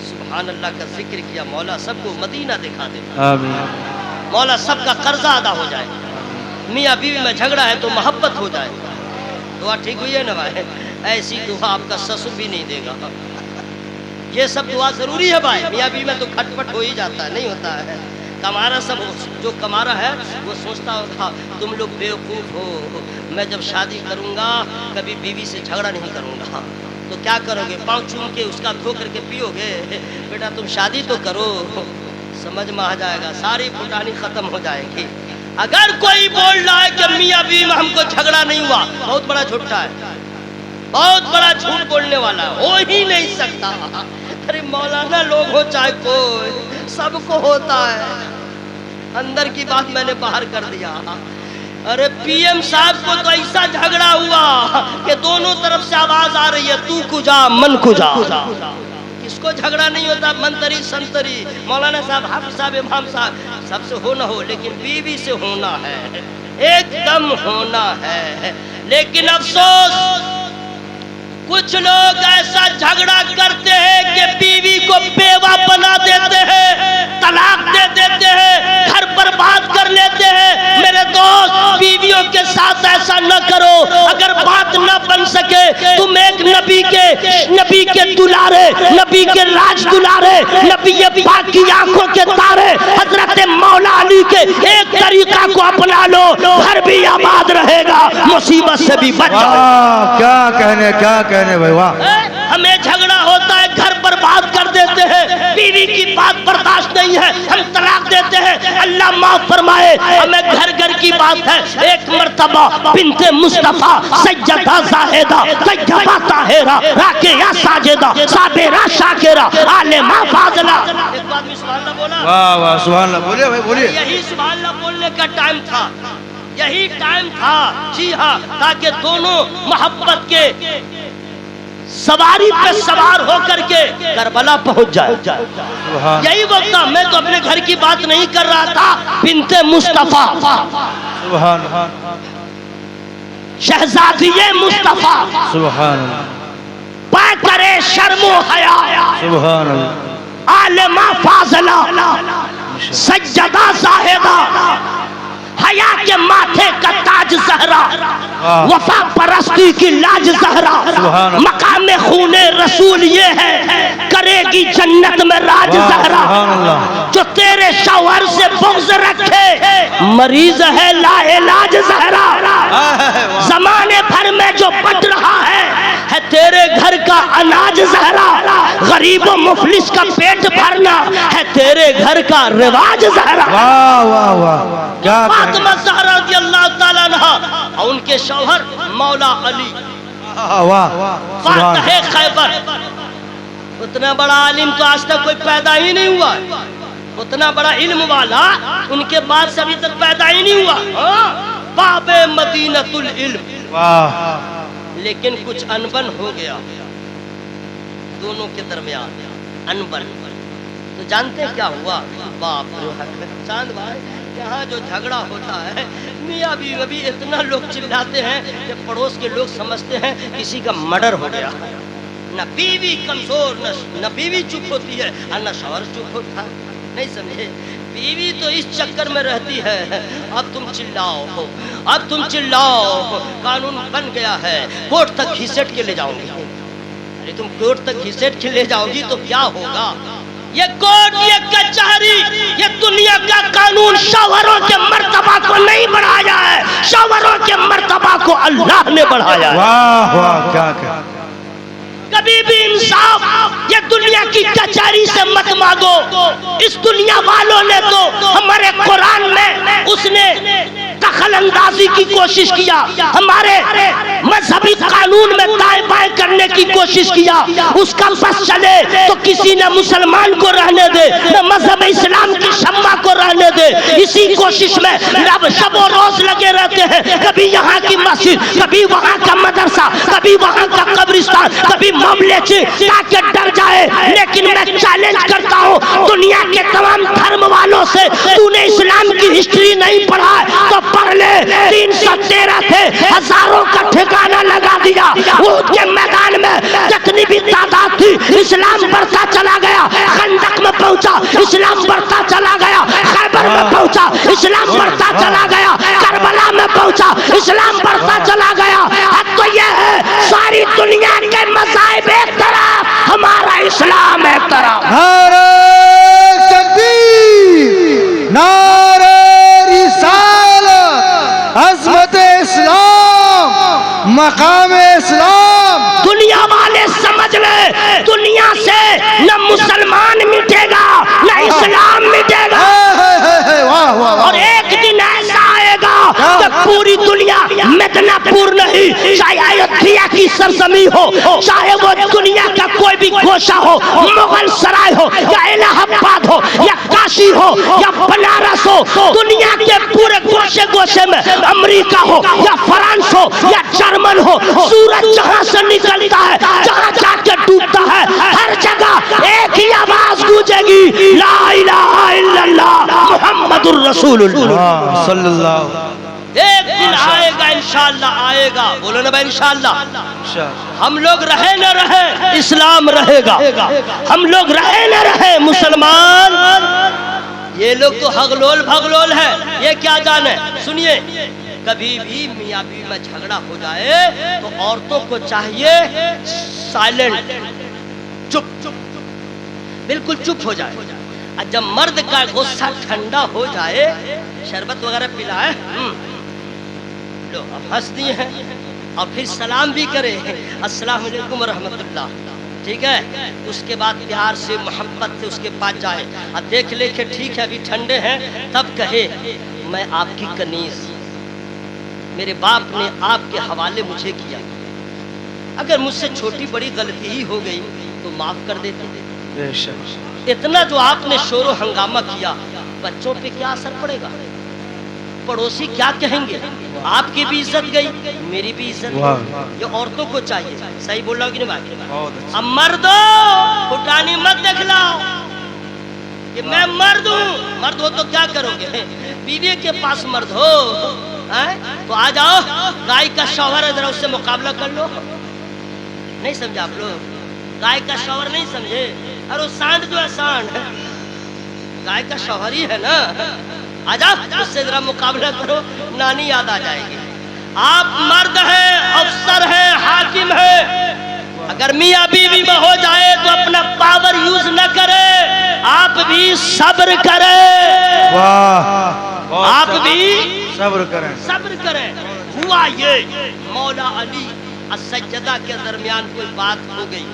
سبحان اللہ کا ذکر کیا مولا سب کو مدینہ دکھا دے. آمین. مولا سب کا قرضہ ادا ہو جائے. میاں بیوی میں جھگڑا ہے تو محبت ہو جائے. دعا ٹھیک ہوئی ہے نا بھائی؟ ایسی دعا آپ کا سسر بھی نہیں دے گا. یہ سب دعا ضروری ہے بھائی. میاں بیوی میں تو کھٹ پٹ ہو ہی جاتا ہے، نہیں ہوتا ہے. کمارا سب جو کمارا ہے وہ سوچتا ہوگا تم لوگ بیوقوف ہو، میں جب شادی کروں گا کبھی بیوی سے جھگڑا نہیں کروں گا. تو کیا کرو گے؟ پاؤں چوم کے اس کا دھو کر کے پیو گے؟ بیٹا تم شادی تو کرو، سمجھ میں آ جائے گا، ساری پٹانی ختم ہو جائے گی. اگر کوئی بول رہا ہے کہ میاں بیوی میں ہم کو جھگڑا نہیں ہوا، بہت بڑا جھوٹا ہے، بہت بڑا جھوٹ بولنے والا ہے. ہو ہی نہیں سکتا. ارے مولانا لوگ ہو چاہے کوئی، سب کو ہوتا ہے. اندر کی بات میں نے باہر کر دیا. ارے پی ایم صاحب کو تو ایسا جھگڑا ہوا کہ دونوں طرف سے آواز آ رہی ہے تو کجا من کجا. کس کو جھگڑا نہیں ہوتا؟ منتری سنتری مولانا صاحب حافظ صاحب امام صاحب سب سے ہو نہ ہو، لیکن بیوی سے ہونا ہے، ایک دم ہونا ہے. لیکن افسوس کچھ لوگ ایسا جھگڑا کرتے ہیں کہ بیوی کو بیوہ بنا دیتے ہیں، طلاق دے دیتے ہیں، گھر برباد کر لیتے ہیں. میرے دوست بیویوں کے ساتھ ایسا نہ کرو. اگر بات نہ بن سکے تم ایک نبی کے دلارے، نبی کے راج دلارے، نبی پاک کی آنکھوں کے تارے حضرت مولا علی کے ایک طریقہ کو اپنا لو، گھر بھی آباد رہے گا، مصیبت سے بھی بچ جاؤ. کیا کہنے بھائی، واہ. ہمیں جھگڑا ہوتا ہے، گھر برباد کر دیتے ہیں، بیوی کی بات برداشت نہیں ہے، ہم طلاق دیتے ہیں. اللہ معاف فرمائے، ہمیں گھر کی بات ہے. ایک مرتبہ بنت مصطفیٰ سیدہ زاہدہ طیبہ طاہرہ راکعہ ساجدہ صابرہ شاکرہ عالمہ فاضلہ. ایک آدمی سبحان اللہ بولا. واہ واہ سبحان اللہ. بولیے بھائی بولیے. یہی سبحان اللہ بولنے کا ٹائم تھا، یہی ٹائم تھا. جی ہاں، تاکہ دونوں محبت کے سواری پہ سوار ہو کر کے کربلا پہنچ جائے. یہی وقت تھا. میں تو اپنے گھر کی بات نہیں کر رہا تھا. بنت مصطفیٰ سبحان شہزادی مصطفیٰ سبحان پا کرے شرم و حیا، سبحان اللہ. عالمہ فاضلہ سجدہ زاہدہ، حیا کے ماتھے کا تاج زہرا، وفا پرستی کی لاج زہرا، مقام خون رسول یہ ہے، کرے گی جنت میں راج زہرا. جو تیرے شوہر سے بغض رکھے مریض ہے لا علاج زہرا. زمانے بھر میں جو بٹ رہا ہے تیرے گھر کا اناج زہرا. غریب و مفلس کا پیٹ بھرنا ہے تیرے گھر کا رواج زہرا. واہ واہ واہ. فاطمہ زہرا رضی اللہ تعالیٰ عنہا اور ان کے شوہر مولا علی فاتح خیبر. اتنا بڑا عالم تو آج تک کوئی پیدا ہی نہیں ہوا. اتنا بڑا علم والا ان کے بعد سے ابھی تک پیدا ہی نہیں ہوا. باب مدینۃ العلم. لیکن کچھ انبن ہو گیا دونوں کے درمیان، انبن. تو جانتے کیا ہوا؟ باپ چاند بھائی، یہاں جو جھگڑا ہوتا ہے میاں بیوی اتنا لوگ چلاتے ہیں کہ پڑوس کے لوگ سمجھتے ہیں کسی کا مرڈر ہو گیا. نہ بیوی کمزور، نہ بیوی چپ ہوتی ہے اور نہ شوہر چپ ہوتا ہے. نہیں سمجھے؟ بیوی تو اس چکر میں رہتی ہے اب تم چلاؤ، اب تم چلاؤ، قانون بن گیا ہے، کورٹ تک گھسیٹ کے لے جاؤں گی. ارے تم کورٹ تک گھسیٹ کے لے جاؤ گی تو کیا ہوگا؟ یہ کورٹ، یہ کچہری، یہ دنیا کا قانون شوہروں کے مرتبہ کو نہیں بڑھایا ہے، شوہروں کے مرتبہ کو اللہ نے بڑھایا ہے. واہ واہ کیا کہ کبھی بھی انصاف یہ دنیا کی کچہری سے مت مانگو. اس دنیا والوں نے تو ہمارے قرآن میں اس نے دخل اندازی کی کوشش کیا، ہمارے مذہبی قانون میں دائیں بائیں کرنے کی کوشش کیا، اس کا بس چلے تو کسی نہ مسلمان کو رہنے دے نہ مذہب اسلام کی شمع کو رہنے دے، اسی کوشش میں اب شب و روز لگے رہتے ہیں، کبھی یہاں کی مسجد، کبھی وہاں کا مدرسہ، کبھی وہاں کا قبرستان، کبھی معاملے تاکہ ڈر جائے۔ لیکن میں چیلنج کرتا ہوں دنیا کے تمام دھرم والوں سے، تو نے اسلام کی ہسٹری نہیں پڑھا تو پڑھ لے، 313 تھے، ہزاروں کا ٹھکانہ لگا دیا، احد کے میدان میں جتنی بھی تعداد تھی اسلام بڑھتا چلا گیا، خندق میں پہنچا اسلام بڑھتا چلا گیا، خیبر میں پہنچا اسلام بڑھتا چلا گیا، کربلا میں پہنچا اسلام بڑھتا چلا گیا۔ حد تو یہ ہے ساری دنیا کے مذاہب ایک طرف، ہمارا اسلام ایک طرف۔ نعرہ تکبیر، نعرہ رسالت، عظمت اسلام، مقام اسلام۔ دنیا والے سمجھ لے دنیا سے نہ مسلمان مٹے گا نہ اسلام مٹے گا، اور ایک دن ایسا آئے گا کہ پوری دنیا مدینہ پور نہیں، چاہے ایودھیا کی سرزمین ہو، چاہے وہ دنیا کا کوئی بھی گوشہ ہو، مغل سرائے ہو یا الہ آباد ہو یا کاشی ہو یا بنارس ہو، دنیا کے پورے گوشے گوشے میں امریکہ ہو یا فرانس ہو یا جرمن ہو، سورج جہاں سے نکلتا ہے جہاں جا کے ڈوبتا ہے، ہر جگہ ایک ہی آواز گونجے گی، لا الہ الا اللہ محمد الرسول اللہ صلی اللہ علیہ وسلم۔ ایک دن آئے گا انشاءاللہ، آئے گا، بولو نا بھائی انشاءاللہ۔ ہم لوگ رہے نہ رہے اسلام رہے گا، ہم لوگ رہے نہ رہے مسلمان۔ یہ لوگ تو ہگلول بھگلول ہے، یہ کیا جانے۔ سنیے، کبھی بھی میاں بیوی میں جھگڑا ہو جائے تو عورتوں کو چاہیے سائلنٹ، چپ، بالکل چپ ہو جائے، اور جب مرد کا غصہ ٹھنڈا ہو جائے شربت وغیرہ پلائے، لو اب ہنس دیے ہیں، اور پھر سلام بھی کرے السلام علیکم ورحمۃ اللہ، ٹھیک ہے، اس کے بعد پیار سے محبت سے اس کے پاس جائے، اور دیکھ لے کہ ٹھیک ہے ابھی ٹھنڈے ہیں، تب کہے میں آپ کی کنیز، میرے باپ نے آپ کے حوالے مجھے کیا، اگر مجھ سے چھوٹی بڑی غلطی ہی ہو گئی تو معاف کر دیتے۔ اتنا جو آپ نے شور و ہنگامہ کیا، بچوں پہ کیا اثر پڑے گا، پڑوسی کیا کہیں گے، آپ کی بھی عزت گئی میری بھی عزت گئی۔ یہ عورتوں کو چاہیے، صحیح بول رہا ہوں کہ نہیں بھائی؟ اب مردو پھٹانی مت دکھلاؤ کہ میں مرد ہوں، مرد ہو تو کیا کرو گے، بیوی کے پاس مرد ہو تو آ جاؤ، گائے کا شوہر ہے ذرا اس سے مقابلہ کر لو۔ نہیں سمجھا آپ لوگ، گائے کا شوہر نہیں سمجھے، ارے سانڈ جو ہے سانڈ گائے کا شوہر ہی ہے نا، آ جاؤ اس سے ذرا مقابلہ کرو، نانی یاد آ جائے گی۔ آپ مرد ہیں، افسر ہیں، حاکم ہیں، اگر میاں بیوی میں ہو جائے تو اپنا پاور یوز نہ کرے، آپ بھی صبر کریں، آپ بھی صبر کریں، صبر کریں۔ ہوا یہ مولا علی السجدہ کے درمیان کوئی بات ہو گئی،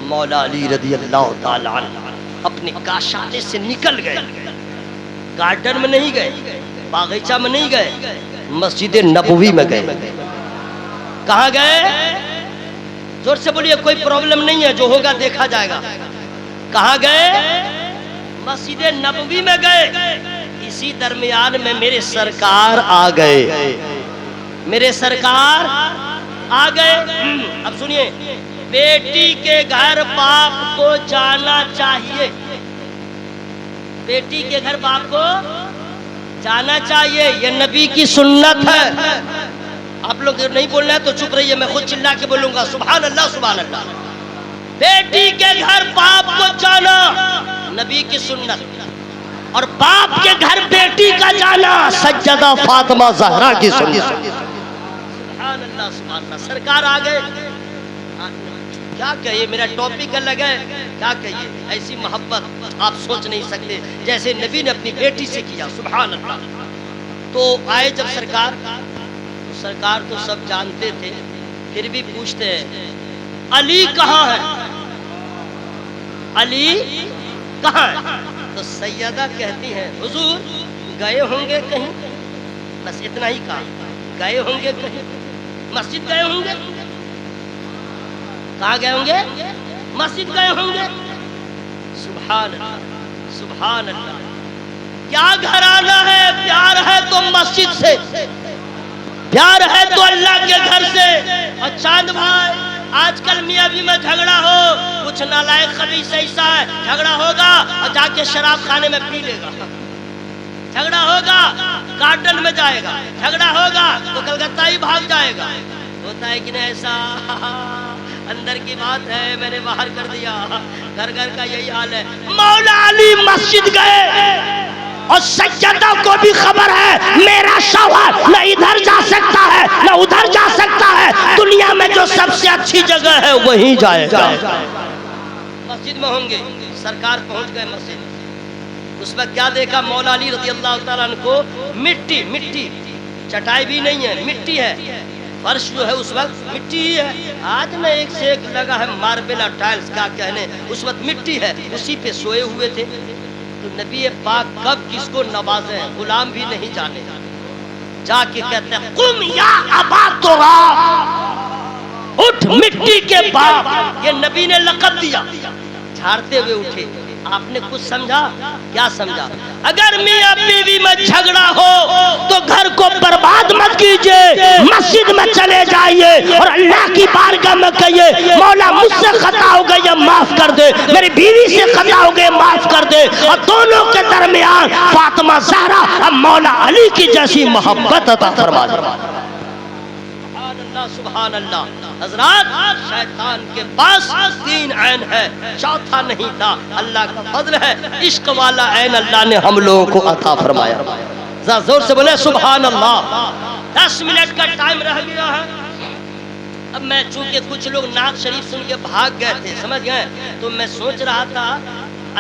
مولا علی رضی اللہ تعالی عنہ اپنے کاشانے سے نکل گئے، گارڈن میں نہیں گئے، باغیچہ میں نہیں گئے، مسجد نبوی میں گئے۔ کہاں گئے؟ زور سے بولیے، کوئی پرابلم نہیں ہے، جو ہوگا دیکھا جائے گا۔ کہاں گئے؟ مسجد نبوی میں گئے۔ اسی درمیان میں میرے سرکار آ گئے، میرے سرکار آ گئے۔ اب سنیے، بیٹی کے گھر باپ کو جانا چاہیے، بیٹی کے گھر باپ کو جانا چاہیے، یہ نبی کی سنت ہے۔ آپ لوگ نہیں بولنا ہے تو چپ رہیے، میں خود چلا کے بولوں گا، سبحان اللہ سبحان اللہ۔ بیٹی کے گھر باپ کو جانا نبی کی سنت، اور باپ کے گھر بیٹی کا جانا سجدہ فاطمہ زہرا کی سنت۔ سبحان اللہ سبحان اللہ۔ سرکار آ گئے، کیا کہیے، میرا ٹاپک الگ ہے، کیا کہیے، ایسی محبت آپ سوچ نہیں سکتے جیسے نبی نے اپنی بیٹی سے کیا، سبحان اللہ۔ تو آئے جب سرکار، تو سرکار تو سب جانتے تھے، پھر بھی پوچھتے ہیں علی کہاں ہے، علی کہاں ہے؟ تو سیدہ کہتی ہیں حضور گئے ہوں گے کہیں، بس اتنا ہی کام. گئے ہوں گے کہیں مسجد گئے ہوں گے, کہاں گئے ہوں گے؟ مسجد گئے ہوں گے. سبحان اللہ سبحان اللہ. کیا گھرانہ ہے, پیار ہے تو مسجد سے, پیار ہے تو اللہ کے گھر سے. اور چاند بھائی آج کل میاں بیوی میں جھگڑا ہو, کچھ نالائق خبیث ایسا ہے, جھگڑا ہوگا اور جا کے شراب خانے میں پی لے گا, جھگڑا ہوگا گارڈن میں جائے گا, جھگڑا ہوگا تو کلکتہ ہی بھاگ جائے گا. ہوتا ہے کہ نہیں ایسا؟ اندر کی بات ہے, میں نے باہر کر دیا. گھر گھر کا یہی حال ہے. مولا علی مسجد گئے اور سجدہ کو بھی خبر ہے میرا شوہر نہ ادھر جا سکتا ہے نہ ادھر جا سکتا ہے, دنیا میں جو سب سے اچھی جگہ ہے وہیں جائے گا. مسجد میں ہوں گے, سرکار پہنچ گئے مسجد. اس وقت کیا دیکھا مولا علی رضی اللہ تعالیٰ عنہ کو؟ مٹی, مٹی, چٹائی بھی نہیں ہے, مٹی ہے. فرش جو ہے اس وقت مٹی ہی ہے. آج میں ایک سے ایک لگا ہے ماربل اور ٹائلز, کیا کہنے, اس وقت مٹی ہے, اسی پہ سوئے ہوئے تھے. تو نبی پاک کب کس کو نوازے ہیں غلام بھی نہیں جانے. جا کے کہتے ہیں قم یا ابا تراب, اٹھ مٹی کے باپ. یہ نبی نے لقب دیا. جھاڑتے ہوئے اٹھے. آپ نے کچھ سمجھا؟ کیا سمجھا؟ اگر میاں بیوی میں جھگڑا ہو تو گھر کو برباد مت کیجئے, مسجد میں چلے جائیے اور اللہ کی بارگاہ میں کہیے مولا مجھ سے خطا ہو گئی ہے معاف کر دے, میری بیوی سے خطا ہو گئی معاف کر دے. اور دونوں کے درمیان فاطمہ زہرا اور مولا علی کی جیسی محبت عطا فرما دے. سبحان اللہ. حضرات شیطان کے پاس 3 عین ہے, چوتھا نہیں تھا. اللہ کا فضل ہے, عشق والا عین اللہ نے ہم لوگوں کو عطا فرمایا. ذرا زور سے بولے سبحان اللہ. 10 منٹ کا ٹائم رہ گیا ہے. اب میں چونکہ کچھ لوگ نعت شریف سن کے بھاگ گئے تھے, سمجھ گئے, تو میں سوچ رہا تھا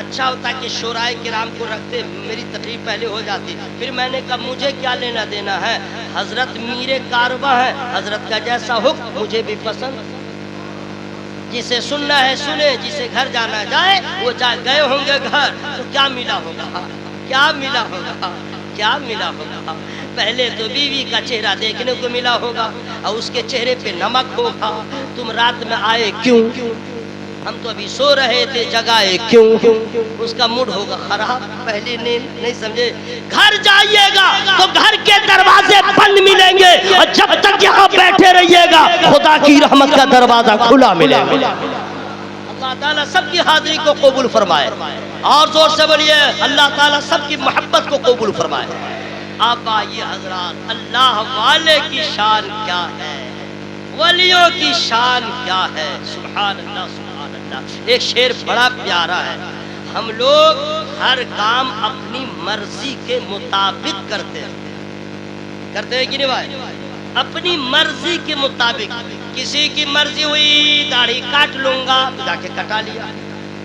اچھا ہوتا کہ شورائے کرام کو رکھتے, میری تقریر پہلے ہو جاتی. پھر میں نے کہا مجھے کیا لینا دینا ہے, حضرت میرے کارواں ہے, حضرت کا جیسا حکم مجھے بھی پسند. جسے سننا ہے سنے, جسے گھر جانا جائے وہ جائے. گئے ہوں گے گھر تو کیا ملا ہوگا, کیا ملا ہوگا, کیا ملا ہوگا؟ پہلے تو بیوی کا چہرہ دیکھنے کو ملا ہوگا اور اس کے چہرے پہ نمک ہوگا. تم رات میں آئے کیوں, ہم تو ابھی سو رہے تھے, جگائے کیوں. اس کا موڈ ہوگا خراب, پہلی نیند نہیں سمجھے. گھر جائیے گا تو گھر کے دروازے بند ملیں گے, اور جب تک یہاں بیٹھے رہیے گا خدا کی رحمت کا دروازہ کھلا ملے گا. اللہ تعالیٰ سب کی حاضری کو قبول فرمائے. اور زور سے بولیے اللہ تعالیٰ سب کی محبت کو قبول فرمائے. اب آئیے حضرات, اللہ والے کی شان کیا ہے, ولیوں کی شان کیا ہے. سبحان اللہ سبحان اللہ. ایک شعر بڑا پیارا ہے. ہم لوگ ہر کام اپنی مرضی کے مطابق کرتے ہیں کہ نہیں بھائی, اپنی مرضی کے مطابق. کسی کی مرضی ہوئی داڑھی کاٹ لوں گا تو جا کے کٹا لیا,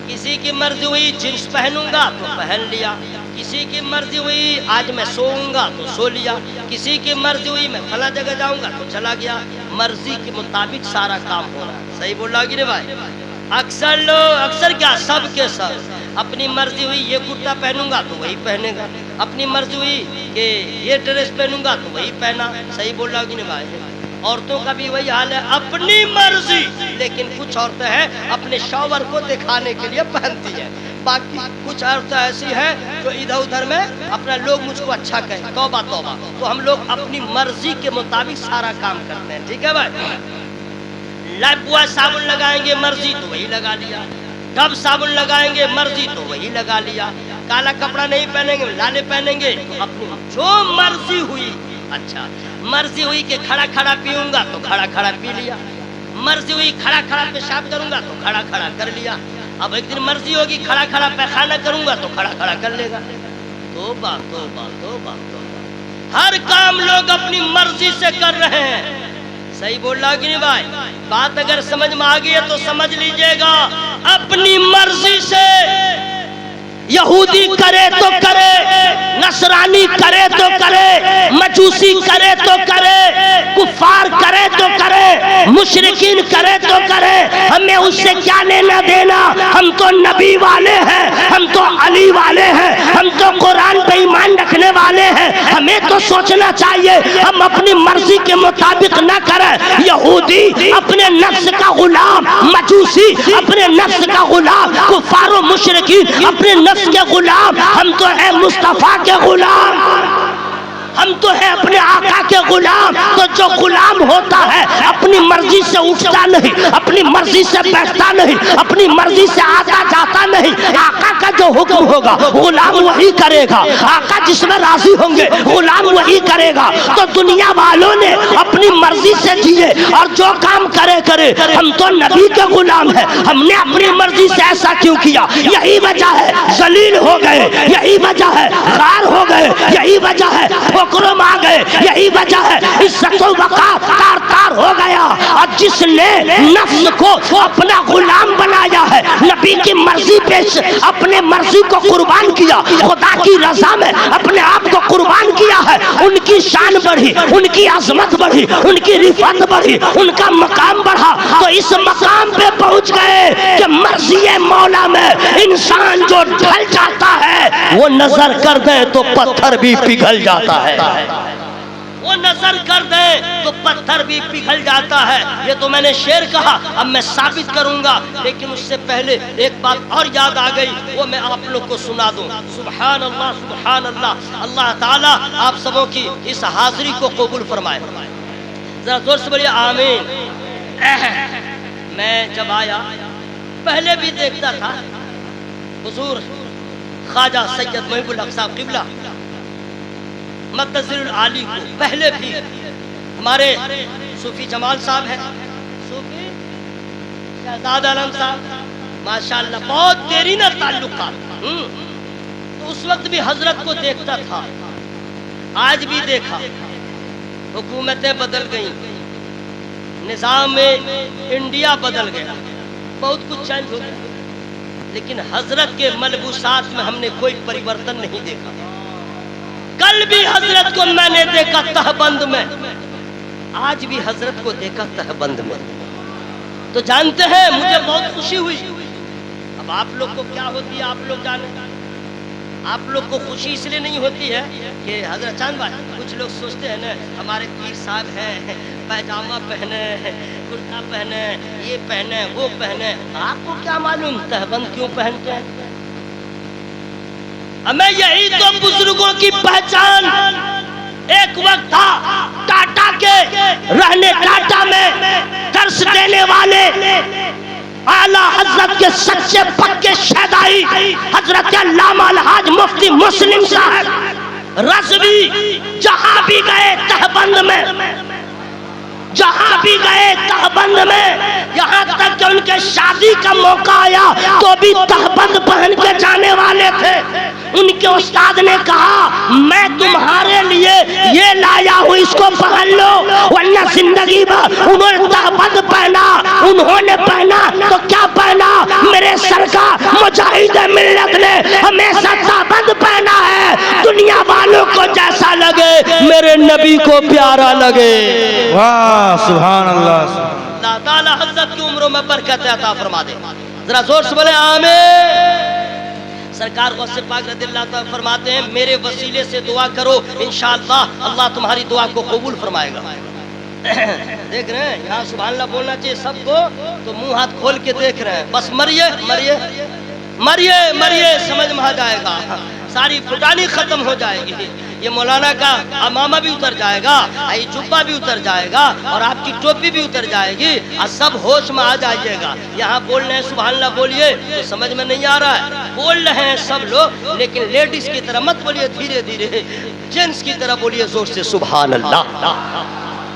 کسی کی مرضی ہوئی جنس پہنوں گا تو پہن لیا, کسی کی مرضی ہوئی آج میں سوؤں گا تو سو لیا, کسی کی مرضی ہوئی میں فلاں جگہ جاؤں گا تو چلا گیا. مرضی کے مطابق سارا کام ہو رہا ہے. صحیح بول رہا کہ نہیں بھائی؟ اکثر لوگ, اکثر کیا سب کے سب اپنی مرضی ہوئی یہ کرتا پہنوں گا تو وہی پہنے گا, اپنی مرضی ہوئی کہ یہ ڈریس پہنوں گا تو وہی پہنا. صحیح بول رہا کہ نہیں بھائی؟ عورتوں کا بھی وہی حال ہے, اپنی مرضی. لیکن کچھ عورتیں ہیں اپنے شوہر کو دکھانے کے لیے پہنتی ہیں, باقی کچھ عورتیں ایسی ہیں جو ادھر ادھر میں اپنا لوگ مجھ کو اچھا کہیں. توبہ توبہ. تو ہم لوگ اپنی مرضی کے مطابق سارا کام کرتے ہیں. ٹھیک ہے بھائی؟ لائف بوائے صابن لگائیں گے مرضی تو وہی لگا لیا, ڈب صابن لگائیں گے مرضی تو وہی لگا لیا, کالا کپڑا نہیں پہنیں گے لالے پہنیں گے تو اپنی جو مرضی ہوئی. اچھا مرضی ہوئی کہ کھڑا کھڑا پیوں گا تو کھڑا کھڑا پی لیا, مرضی ہوئی کھڑا کھڑا پیشاب کروں گا تو کھڑا کھڑا کر لیا. اب ایک دن مرضی ہوگی کھڑا کھڑا پیخانہ کروں گا تو کھڑا کھڑا کر لے گا. توبہ توبہ توبہ توبہ. ہر کام لوگ اپنی مرضی سے کر رہے ہیں. صحیح بول رہا کہ نہیں بھائی؟ بات اگر سمجھ میں آ گئی ہے تو سمجھ لیجئے گا. اپنی مرضی سے یہودی کرے تو کرے, نصرانی کرے تو کرے, مجوسی کرے تو کرے, کفار کرے تو کرے, مشرکین کرے تو کرے, ہمیں اس سے کیا لینا دینا. ہم تو نبی والے ہیں, ہم تو علی والے ہیں, ہم تو قرآن پہ ایمان رکھنے والے والے ہیں، ہمیں تو سوچنا چاہیے ہم اپنی مرضی کے مطابق نہ کریں۔ یہودی اپنے نفس کا غلام، مجوسی اپنے نفس کا غلام، کفار و مشرکین اپنے نفس کے غلام، ہم تو ہیں مصطفیٰ کے غلام، ہم تو ہیں اپنے آقا کے غلام۔ تو جو غلام ہوتا ہے اپنی مرضی سے اٹھتا نہیں، اپنی مرضی سے بیٹھتا نہیں، اپنی مرضی سے آتا جاتا نہیں، آقا کا جو حکم ہوگا غلام وہی کرے گا، آقا جس میں راضی ہوں گے غلام وہی کرے گا۔ تو دنیا والوں نے اپنی مرضی سے جیے اور جو کام کرے، ہم تو نبی کے غلام ہیں، ہم نے اپنی مرضی سے ایسا کیوں کیا؟ یہی وجہ ہے ذلیل ہو گئے، یہی وجہ ہے غار ہو گئے، یہی وجہ ہے ٹھوکروں آ گئے، یہی وجہ ہے عزت و وقار تار تار ہو گیا۔ اور جس نے نفس کو اپنا غلام بنایا ہے، نبی کی مرضی پہ اپنے مرضی کو قربان کیا، خدا کی رضا میں اپنے آپ کو قربان کیا ہے، ان کی شان بڑھی، ان کی عظمت بڑھی، ان کی رفعت بڑھی، ان کا مقام بڑھا۔ تو اس مقام پہ پہنچ گئے کہ مرضی مولا میں انسان جو ڈھل جاتا ہے وہ نظر کر دے تو پتھر بھی پگھل جاتا ہے، وہ نظر کر دے تو پتھر بھی پگھل جاتا ہے۔ یہ تو میں نے شعر کہا، اب میں ثابت کروں گا، لیکن اس سے پہلے ایک بات اور یاد آ گئی، وہ میں آپ لوگ کو سنا دوں۔ سبحان اللہ سبحان اللہ، اللہ تعالیٰ آپ سبوں کی اس حاضری کو قبول فرمائے۔ ذرا زور سے بولیے آمین۔ میں جب آیا پہلے بھی دیکھتا تھا حضور خواجہ سید محب الحق صاحب قبلہ مدثر العالی کو، پہلے بھی ہمارے صوفی جمال صاحب ہیں، صوفی شہزاد عالم صاحب، ماشاءاللہ بہت دیرینہ تعلقات۔ تو اس وقت بھی حضرت کو دیکھتا تھا، آج بھی دیکھا۔ حکومتیں بدل گئیں، نظام انڈیا بدل گیا، بہت کچھ چینج ہو گیا، لیکن حضرت کے ملبوسات میں ہم نے کوئی پریورتن نہیں دیکھا۔ کل بھی حضرت کو میں نے دیکھا تہبند میں، آج بھی حضرت کو دیکھا تہبند میں۔ تو جانتے ہیں مجھے بہت خوشی ہوئی۔ اب آپ لوگ کو کیا ہوتی ہے آپ لوگ جانے، آپ لوگ کو خوشی اس لیے نہیں ہوتی ہے کہ حضرت چاند بھائی، کچھ لوگ سوچتے ہیں نا ہمارے پیر صاحب ہیں، پیجامہ پہنے، کرتا پہنے، یہ پہنے، وہ پہنے، آپ کو کیا معلوم تہبند کیوں پہنتے ہیں؟ ہمیں یہی تو بزرگوں کی پہچان۔ ایک وقت تھا ٹاٹا کے رہنے ٹاٹا میں درس دینے والے اعلیٰ حضرت کے سچے پکے شیدائی حضرت علامہ الحاج مفتی مسلم صاحب رضوی، جہاں بھی گئے تہبند میں، جہاں بھی گئے تہبند میں، یہاں تک کہ ان کے شادی کا موقع آیا تو بھی تہبند پہن کے جانے والے تھے۔ ان کے استاد نے کہا میں تمہارے لیے یہ لایا ہوں، اس کو پہن لو، ورنہ زندگی میں انہوں نے تہبند پہنا، انہوں نے پہنا تو کیا پہنا؟ میرے سرکار مجاہد ملت نے ہمیشہ تہبند پہنا ہے، دنیا والوں کو جیسا لگے میرے نبی کو پیارا لگے۔ واہ سبحان اللہ۔ اللہ تعالی حضرت کی عمروں میں برکت عطا فرما دے۔ ذرا زور سے بولے آمین۔ سرکار غوث پاک رضی اللہ تعالیٰ فرماتے ہیں میرے وسیلے سے دعا کرو، انشاءاللہ اللہ تمہاری دعا کو قبول فرمائے گا۔ دیکھ رہے ہیں یہاں سبحان اللہ بولنا چاہیے سب کو، تو منہ ہاتھ کھول کے دیکھ رہے ہیں، بس مریے مریے مریے مریے، سمجھ میں آ جائے گا، ساری پٹانی ختم ہو جائے گی، یہ مولانا کا امامہ بھی اتر جائے گا، یہ جبہ بھی اتر جائے گا، اور آپ کی ٹوپی بھی اتر جائے گی، اور سب ہوش میں آ جائیے گا۔ یہاں بول رہے ہیں سبحان اللہ بولیے تو سمجھ میں نہیں آ رہا ہے، بول رہے ہیں سب لوگ، لیکن لیڈیز کی طرح مت بولیے، دھیرے دھیرے جینس کی طرح بولیے زور سے سبحان اللہ۔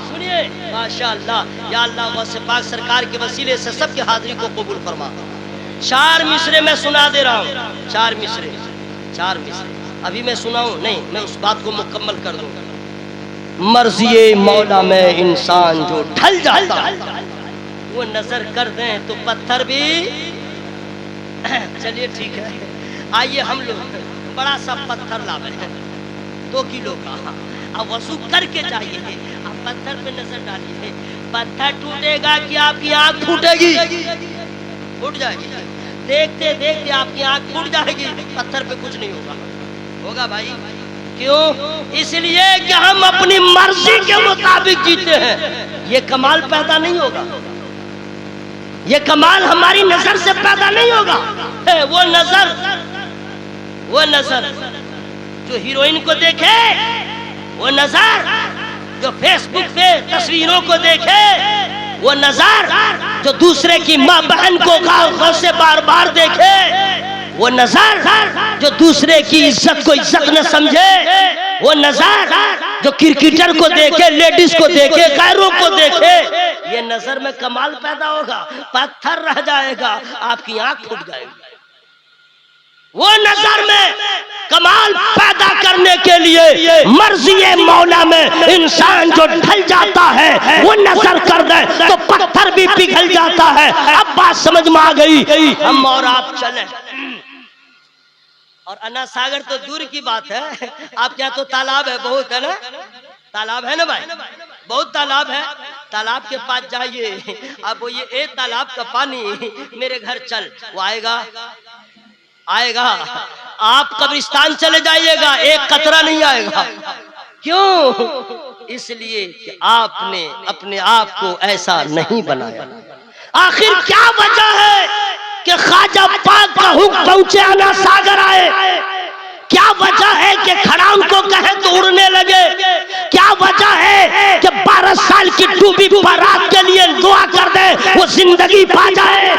سنیے ماشاءاللہ، یا اللہ غوث پاک سرکار کے وسیلے سے سب کی حاضری کو قبول فرما۔ چار مصرے میں سنا دے رہا ہوں، چار مصرے، چار مصرے ابھی میں سناؤں نہیں، میں اس بات کو مکمل کر دوں۔ مرضی مولا میں انسان جو ڈھل جاتا وہ نظر کر دیں تو پتھر بھی، چلیے ٹھیک ہے، آئیے ہم لوگ بڑا سا پتھر لاوے ہیں 2 کلو کا، اب وضو کر کے جائیے، اب پتھر پہ نظر ڈالیے، پتھر ٹوٹے گا کہ آپ کی آنکھ پھوٹے گی؟ پھوٹ جائے گی، دیکھتے دیکھتے آپ کی آنکھ پھوٹ جائے گی، پتھر پہ کچھ نہیں ہوگا، ہوگا بھائی؟ کیوں؟ اس لیے کہ ہم اپنی مرضی کے مطابق جیتے ہیں. یہ کمال پیدا نہیں ہوگا، یہ کمال ہماری نظر سے پیدا نہیں ہوگا. وہ نظر جو ہیروئن کو دیکھے، وہ نظر جو فیس بک پہ تصویروں کو دیکھے، وہ نظر جو دوسرے کی ماں بہن کو غور سے بار بار دیکھے، وہ نظر جو دوسرے کی عزت کو عزت نہ سمجھے، وہ نظر جو کرکٹر کو دیکھے، لیڈیز کو دیکھے، غیروں کو دیکھے، یہ نظر میں کمال پیدا ہوگا. پتھر رہ جائے گا، آپ کی آنکھ پھٹ جائے گی. وہ نظر میں کمال پیدا کرنے کے لیے مرضی مولا میں انسان جو ڈھل جاتا ہے، وہ نظر کر دے تو پتھر بھی پگھل جاتا ہے. اب بات سمجھ میں آ گئی. ہم اور آپ چلیں. اور انا ساگر تو دور کی بات ہے، آپ کے یہاں تو تالاب ہے، بہت ہے نا، تالاب ہے نا بھائی، بہت تالاب ہے. تالاب کے پاس جائیے، آپ بولیے اے تالاب کا پانی میرے گھر چل، وہ آئے گا. آپ قبرستان چلے جائیے گا، ایک قطرہ نہیں آئے گا. کیوں؟ اس لیے کہ آپ نے اپنے آپ کو ایسا نہیں بنایا. آخر کیا وجہ ہے کہ خواجہ پاک کا حکم پہنچے انا ساگر آئے؟ کیا وجہ ہے کہ کھڑاؤں کو کہے تو اڑنے لگے؟ کیا وجہ ہے کہ 12 سال کی ڈوبی بارات کے لیے دعا کر دے وہ زندگی پا جائے؟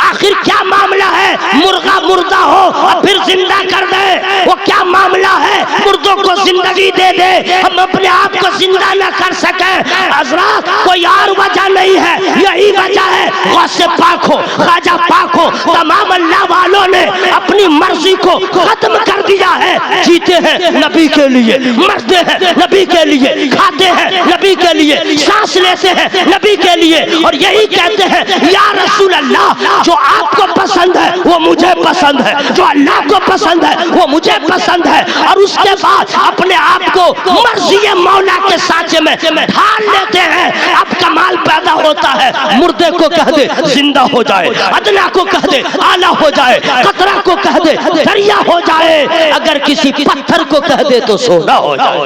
آخر کیا معاملہ ہے؟ مرغا مردہ ہو اور پھر زندہ کر دے، وہ کیا معاملہ ہے؟ مردوں کو زندگی دے دے، ہم اپنے آپ کو زندہ نہ کر سکیں. حضرات کوئی اور وجہ نہیں ہے، یہی وجہ ہے. غوث پاک ہو، خواجہ پاک ہو، تمام اللہ والوں نے اپنی مرضی کو ختم کر دیا ہے. جیتے ہیں نبی کے لیے، مرتے ہیں نبی کے لیے، کھاتے ہیں نبی کے لیے، سانس لیتے ہیں نبی کے لیے، اور یہی کہتے ہیں یا رسول اللہ جو آپ کو پسند ہے وہ مجھے پسند ہے، جو اللہ کو پسند ہے وہ مجھے پسند ہے. اور اس کے بعد اپنے آپ کو مرضی مولا کے سانچے میں ڈھال لیتے ہیں. اب کمال پیدا ہوتا ہے. مردے کو کہہ دے زندہ ہو جائے، ادنا کو کہہ دے آلہ ہو جائے، قطرہ کو کہہ دے دریا ہو جائے، اگر کسی پتھر کو کہہ دے تو سونا ہو جائے.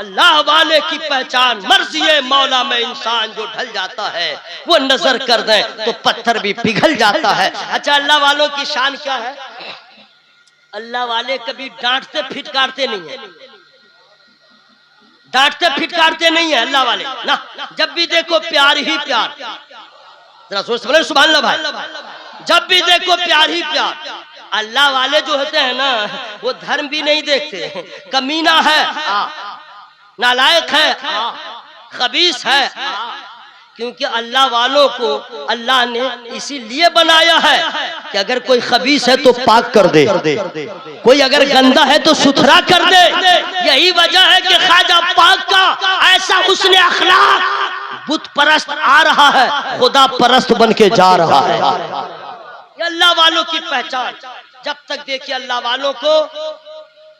اللہ والے کی پہچان مرضی مولا میں انسان جو ڈھل جاتا ہے، وہ نظر کر دیں تو پتھر بھی پگھل جاتا ہے. اچھا اللہ والوں کی شان کیا ہے؟ اللہ والے کبھی ڈانٹتے پھٹکارتے نہیں ہیں، ڈانٹتے پھٹکارتے نہیں ہیں اللہ والے نا. جب بھی دیکھو پیار ہی پیار. ذرا سوچ سمجھ سبحان اللہ بھائی. جب بھی دیکھو پیار ہی پیار. اللہ والے جو ہوتے ہیں نا وہ دھرم بھی نہیں دیکھتے، کمینہ ہے نالائق ہے، خبیث ہے. کیونکہ اللہ والوں کو اللہ نے اسی لیے بنایا ہے کہ اگر کوئی خبیث ہے تو پاک کر دے، کوئی اگر گندا ہے تو ستھرا کر دے. یہی وجہ ہے کہ خواجہ پاک کا ایسا حسن اخلاق بت پرست آ رہا ہے، خدا پرست بن کے جا رہا ہے. یہ اللہ والوں کی پہچان. جب تک دیکھیے اللہ والوں کو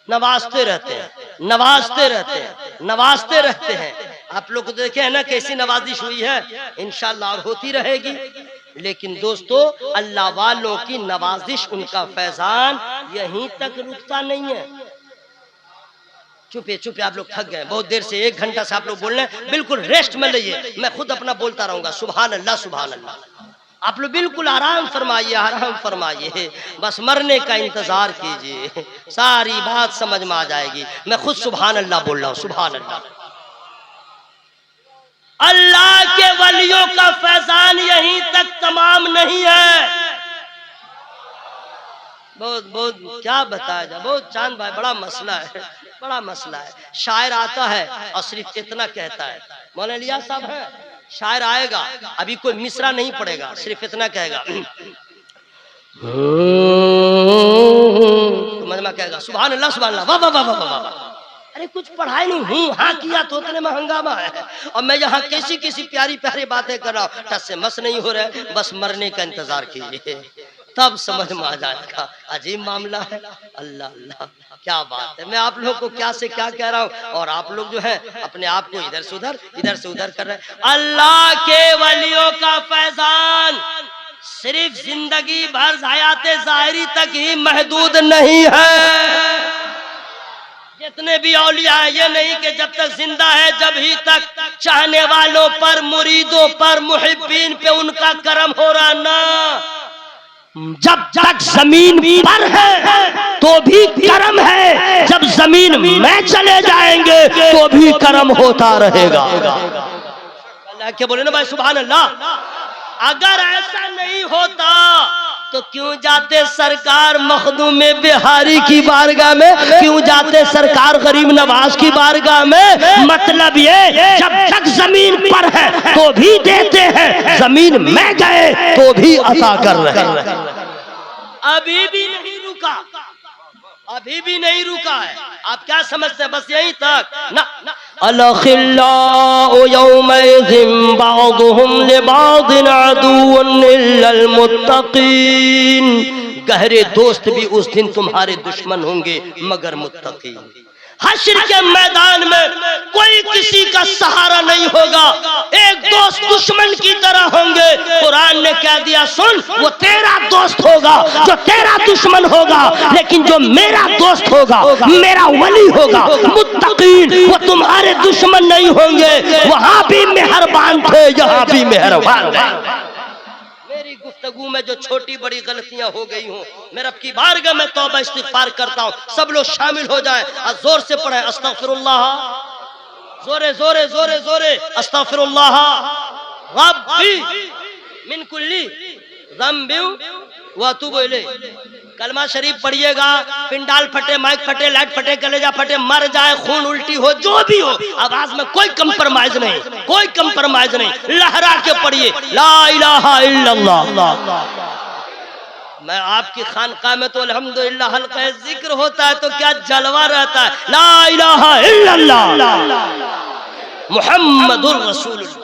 نوازتے رہتے ہیں، نوازتے رہتے ہیں، نوازتے رہتے ہیں. آپ لوگ دیکھیں نا کیسی نوازش ہوئی ہے، انشاءاللہ اور ہوتی رہے گی. لیکن دوستو اللہ والوں کی نوازش، ان کا فیضان یہیں تک رکتا نہیں ہے. چپے چپے آپ لوگ تھک گئے، بہت دیر سے 1 گھنٹہ سے آپ لوگ بول رہے ہیں، بالکل ریسٹ میں لئیے، میں خود اپنا بولتا رہوں گا. سبحان اللہ سبحان اللہ. آپ لوگ بالکل آرام فرمائیے، آرام فرمائیے، بس مرنے کا انتظار کیجئے، ساری بات سمجھ میں آ جائے گی. میں خود سبحان اللہ بول رہا ہوں. سبحان اللہ. اللہ کے ولیوں کا فیضان یہیں تک تمام نہیں ہے. بہت کیا بتایا جائے، بہت چاند بھائی بڑا مسئلہ ہے، بڑا مسئلہ ہے. شاعر آتا ہے اور صرف اتنا کہتا ہے. مولانا الیاس صاحب ہے، شاعر آئے گا ابھی کوئی مصرع نہیں پڑے گا، صرف اتنا کہے گا، مجمع کہے گا سبحان اللہ سبحان اللہ، واہ واہ واہ واہ واہ. ارے کچھ پڑھائی نہیں ہوں، ہاں کیا تو اتنے میں ہنگامہ ہے. اور میں یہاں کیسی پیاری پیاری باتیں کر رہا ہوں، ٹس سے مس نہیں ہو رہا ہے. بس مرنے کا انتظار کیجئے، تب سمجھ میں آ جائے گا. عجیب معاملہ ہے. اللہ اللہ کیا بات ہے. میں آپ لوگ کو کیا سے کیا کہہ رہا ہوں، اور آپ لوگ جو ہے اپنے آپ کو ادھر سے ادھر کر رہے ہیں. اللہ کے ولیوں کا فیضان صرف زندگی بھر حیات ظاہری تک ہی محدود نہیں ہے. جتنے بھی اولیاء ہیں یہ نہیں کہ جب تک زندہ ہے جب ہی تک چاہنے والوں پر مریدوں پر محبین پہ ان کا کرم ہو رہا نہ، جب تک زمین پر ہے تو بھی کرم ہے، جب زمین میں چلے جائیں گے تو بھی کرم ہوتا رہے گا۔ اللہ کے بولے نا بھائی سبحان اللہ۔ اگر ایسا نہیں ہوتا تو کیوں جاتے سرکار مخدوم بہاری کی بارگاہ میں، کیوں جاتے سرکار غریب نواز کی بارگاہ میں؟ مطلب یہ جب تک زمین پر ہے تو بھی دیتے ہیں، زمین میں گئے تو بھی عطا کر رہے ہیں۔ ابھی بھی نہیں رکا، ابھی بھی نہیں رکا ہے۔ آپ کیا سمجھتے ہیں بس یہیں تک؟ نہ الأخلاء يومئذ بعضهم لبعض عدو إلا المتقين، گہرے دوست بھی اس دن تمہارے دشمن ہوں گے مگر متقی۔ حشر کے میدان میں کوئی کسی کا سہارا نہیں ہوگا، ایک دوست دشمن کی طرح ہوں گے۔ قرآن نے کہہ دیا سن، وہ تیرا دوست ہوگا جو تیرا دشمن ہوگا، لیکن جو میرا دوست ہوگا، میرا ولی ہوگا، متقین، وہ تمہارے دشمن نہیں ہوں گے۔ وہاں بھی مہربان تھے، یہاں بھی مہربان ہیں۔ میری گفتگو میں جو چھوٹی بڑی غلطیاں ہو گئی ہوں، میں رب کی بارگاہ میں توبہ استغفار کرتا ہوں، سب لوگ شامل ہو جائیں اور زور سے پڑھیں استغفر اللہ، زورے زورے زورے زورے استغفر اللہ ربی من کلی ذنب واتوب الیہ۔ کلمہ شریف پڑھیے گا، پنڈال پھٹے، مائک پھٹے، لائٹ پھٹے، کلیجہ پھٹے، مر جائے، خون الٹی ہو، جو بھی ہو، آواز میں کوئی کمپرمائز نہیں، کوئی کمپرمائز نہیں، لہرا کے پڑھیے لا الہ الا اللہ۔ میں آپ کی خانقاہ میں تو الحمدللہ حلقہ ذکر ہوتا ہے تو کیا جلوہ رہتا ہے، لا الہ الا اللہ محمد الرسول اللہ۔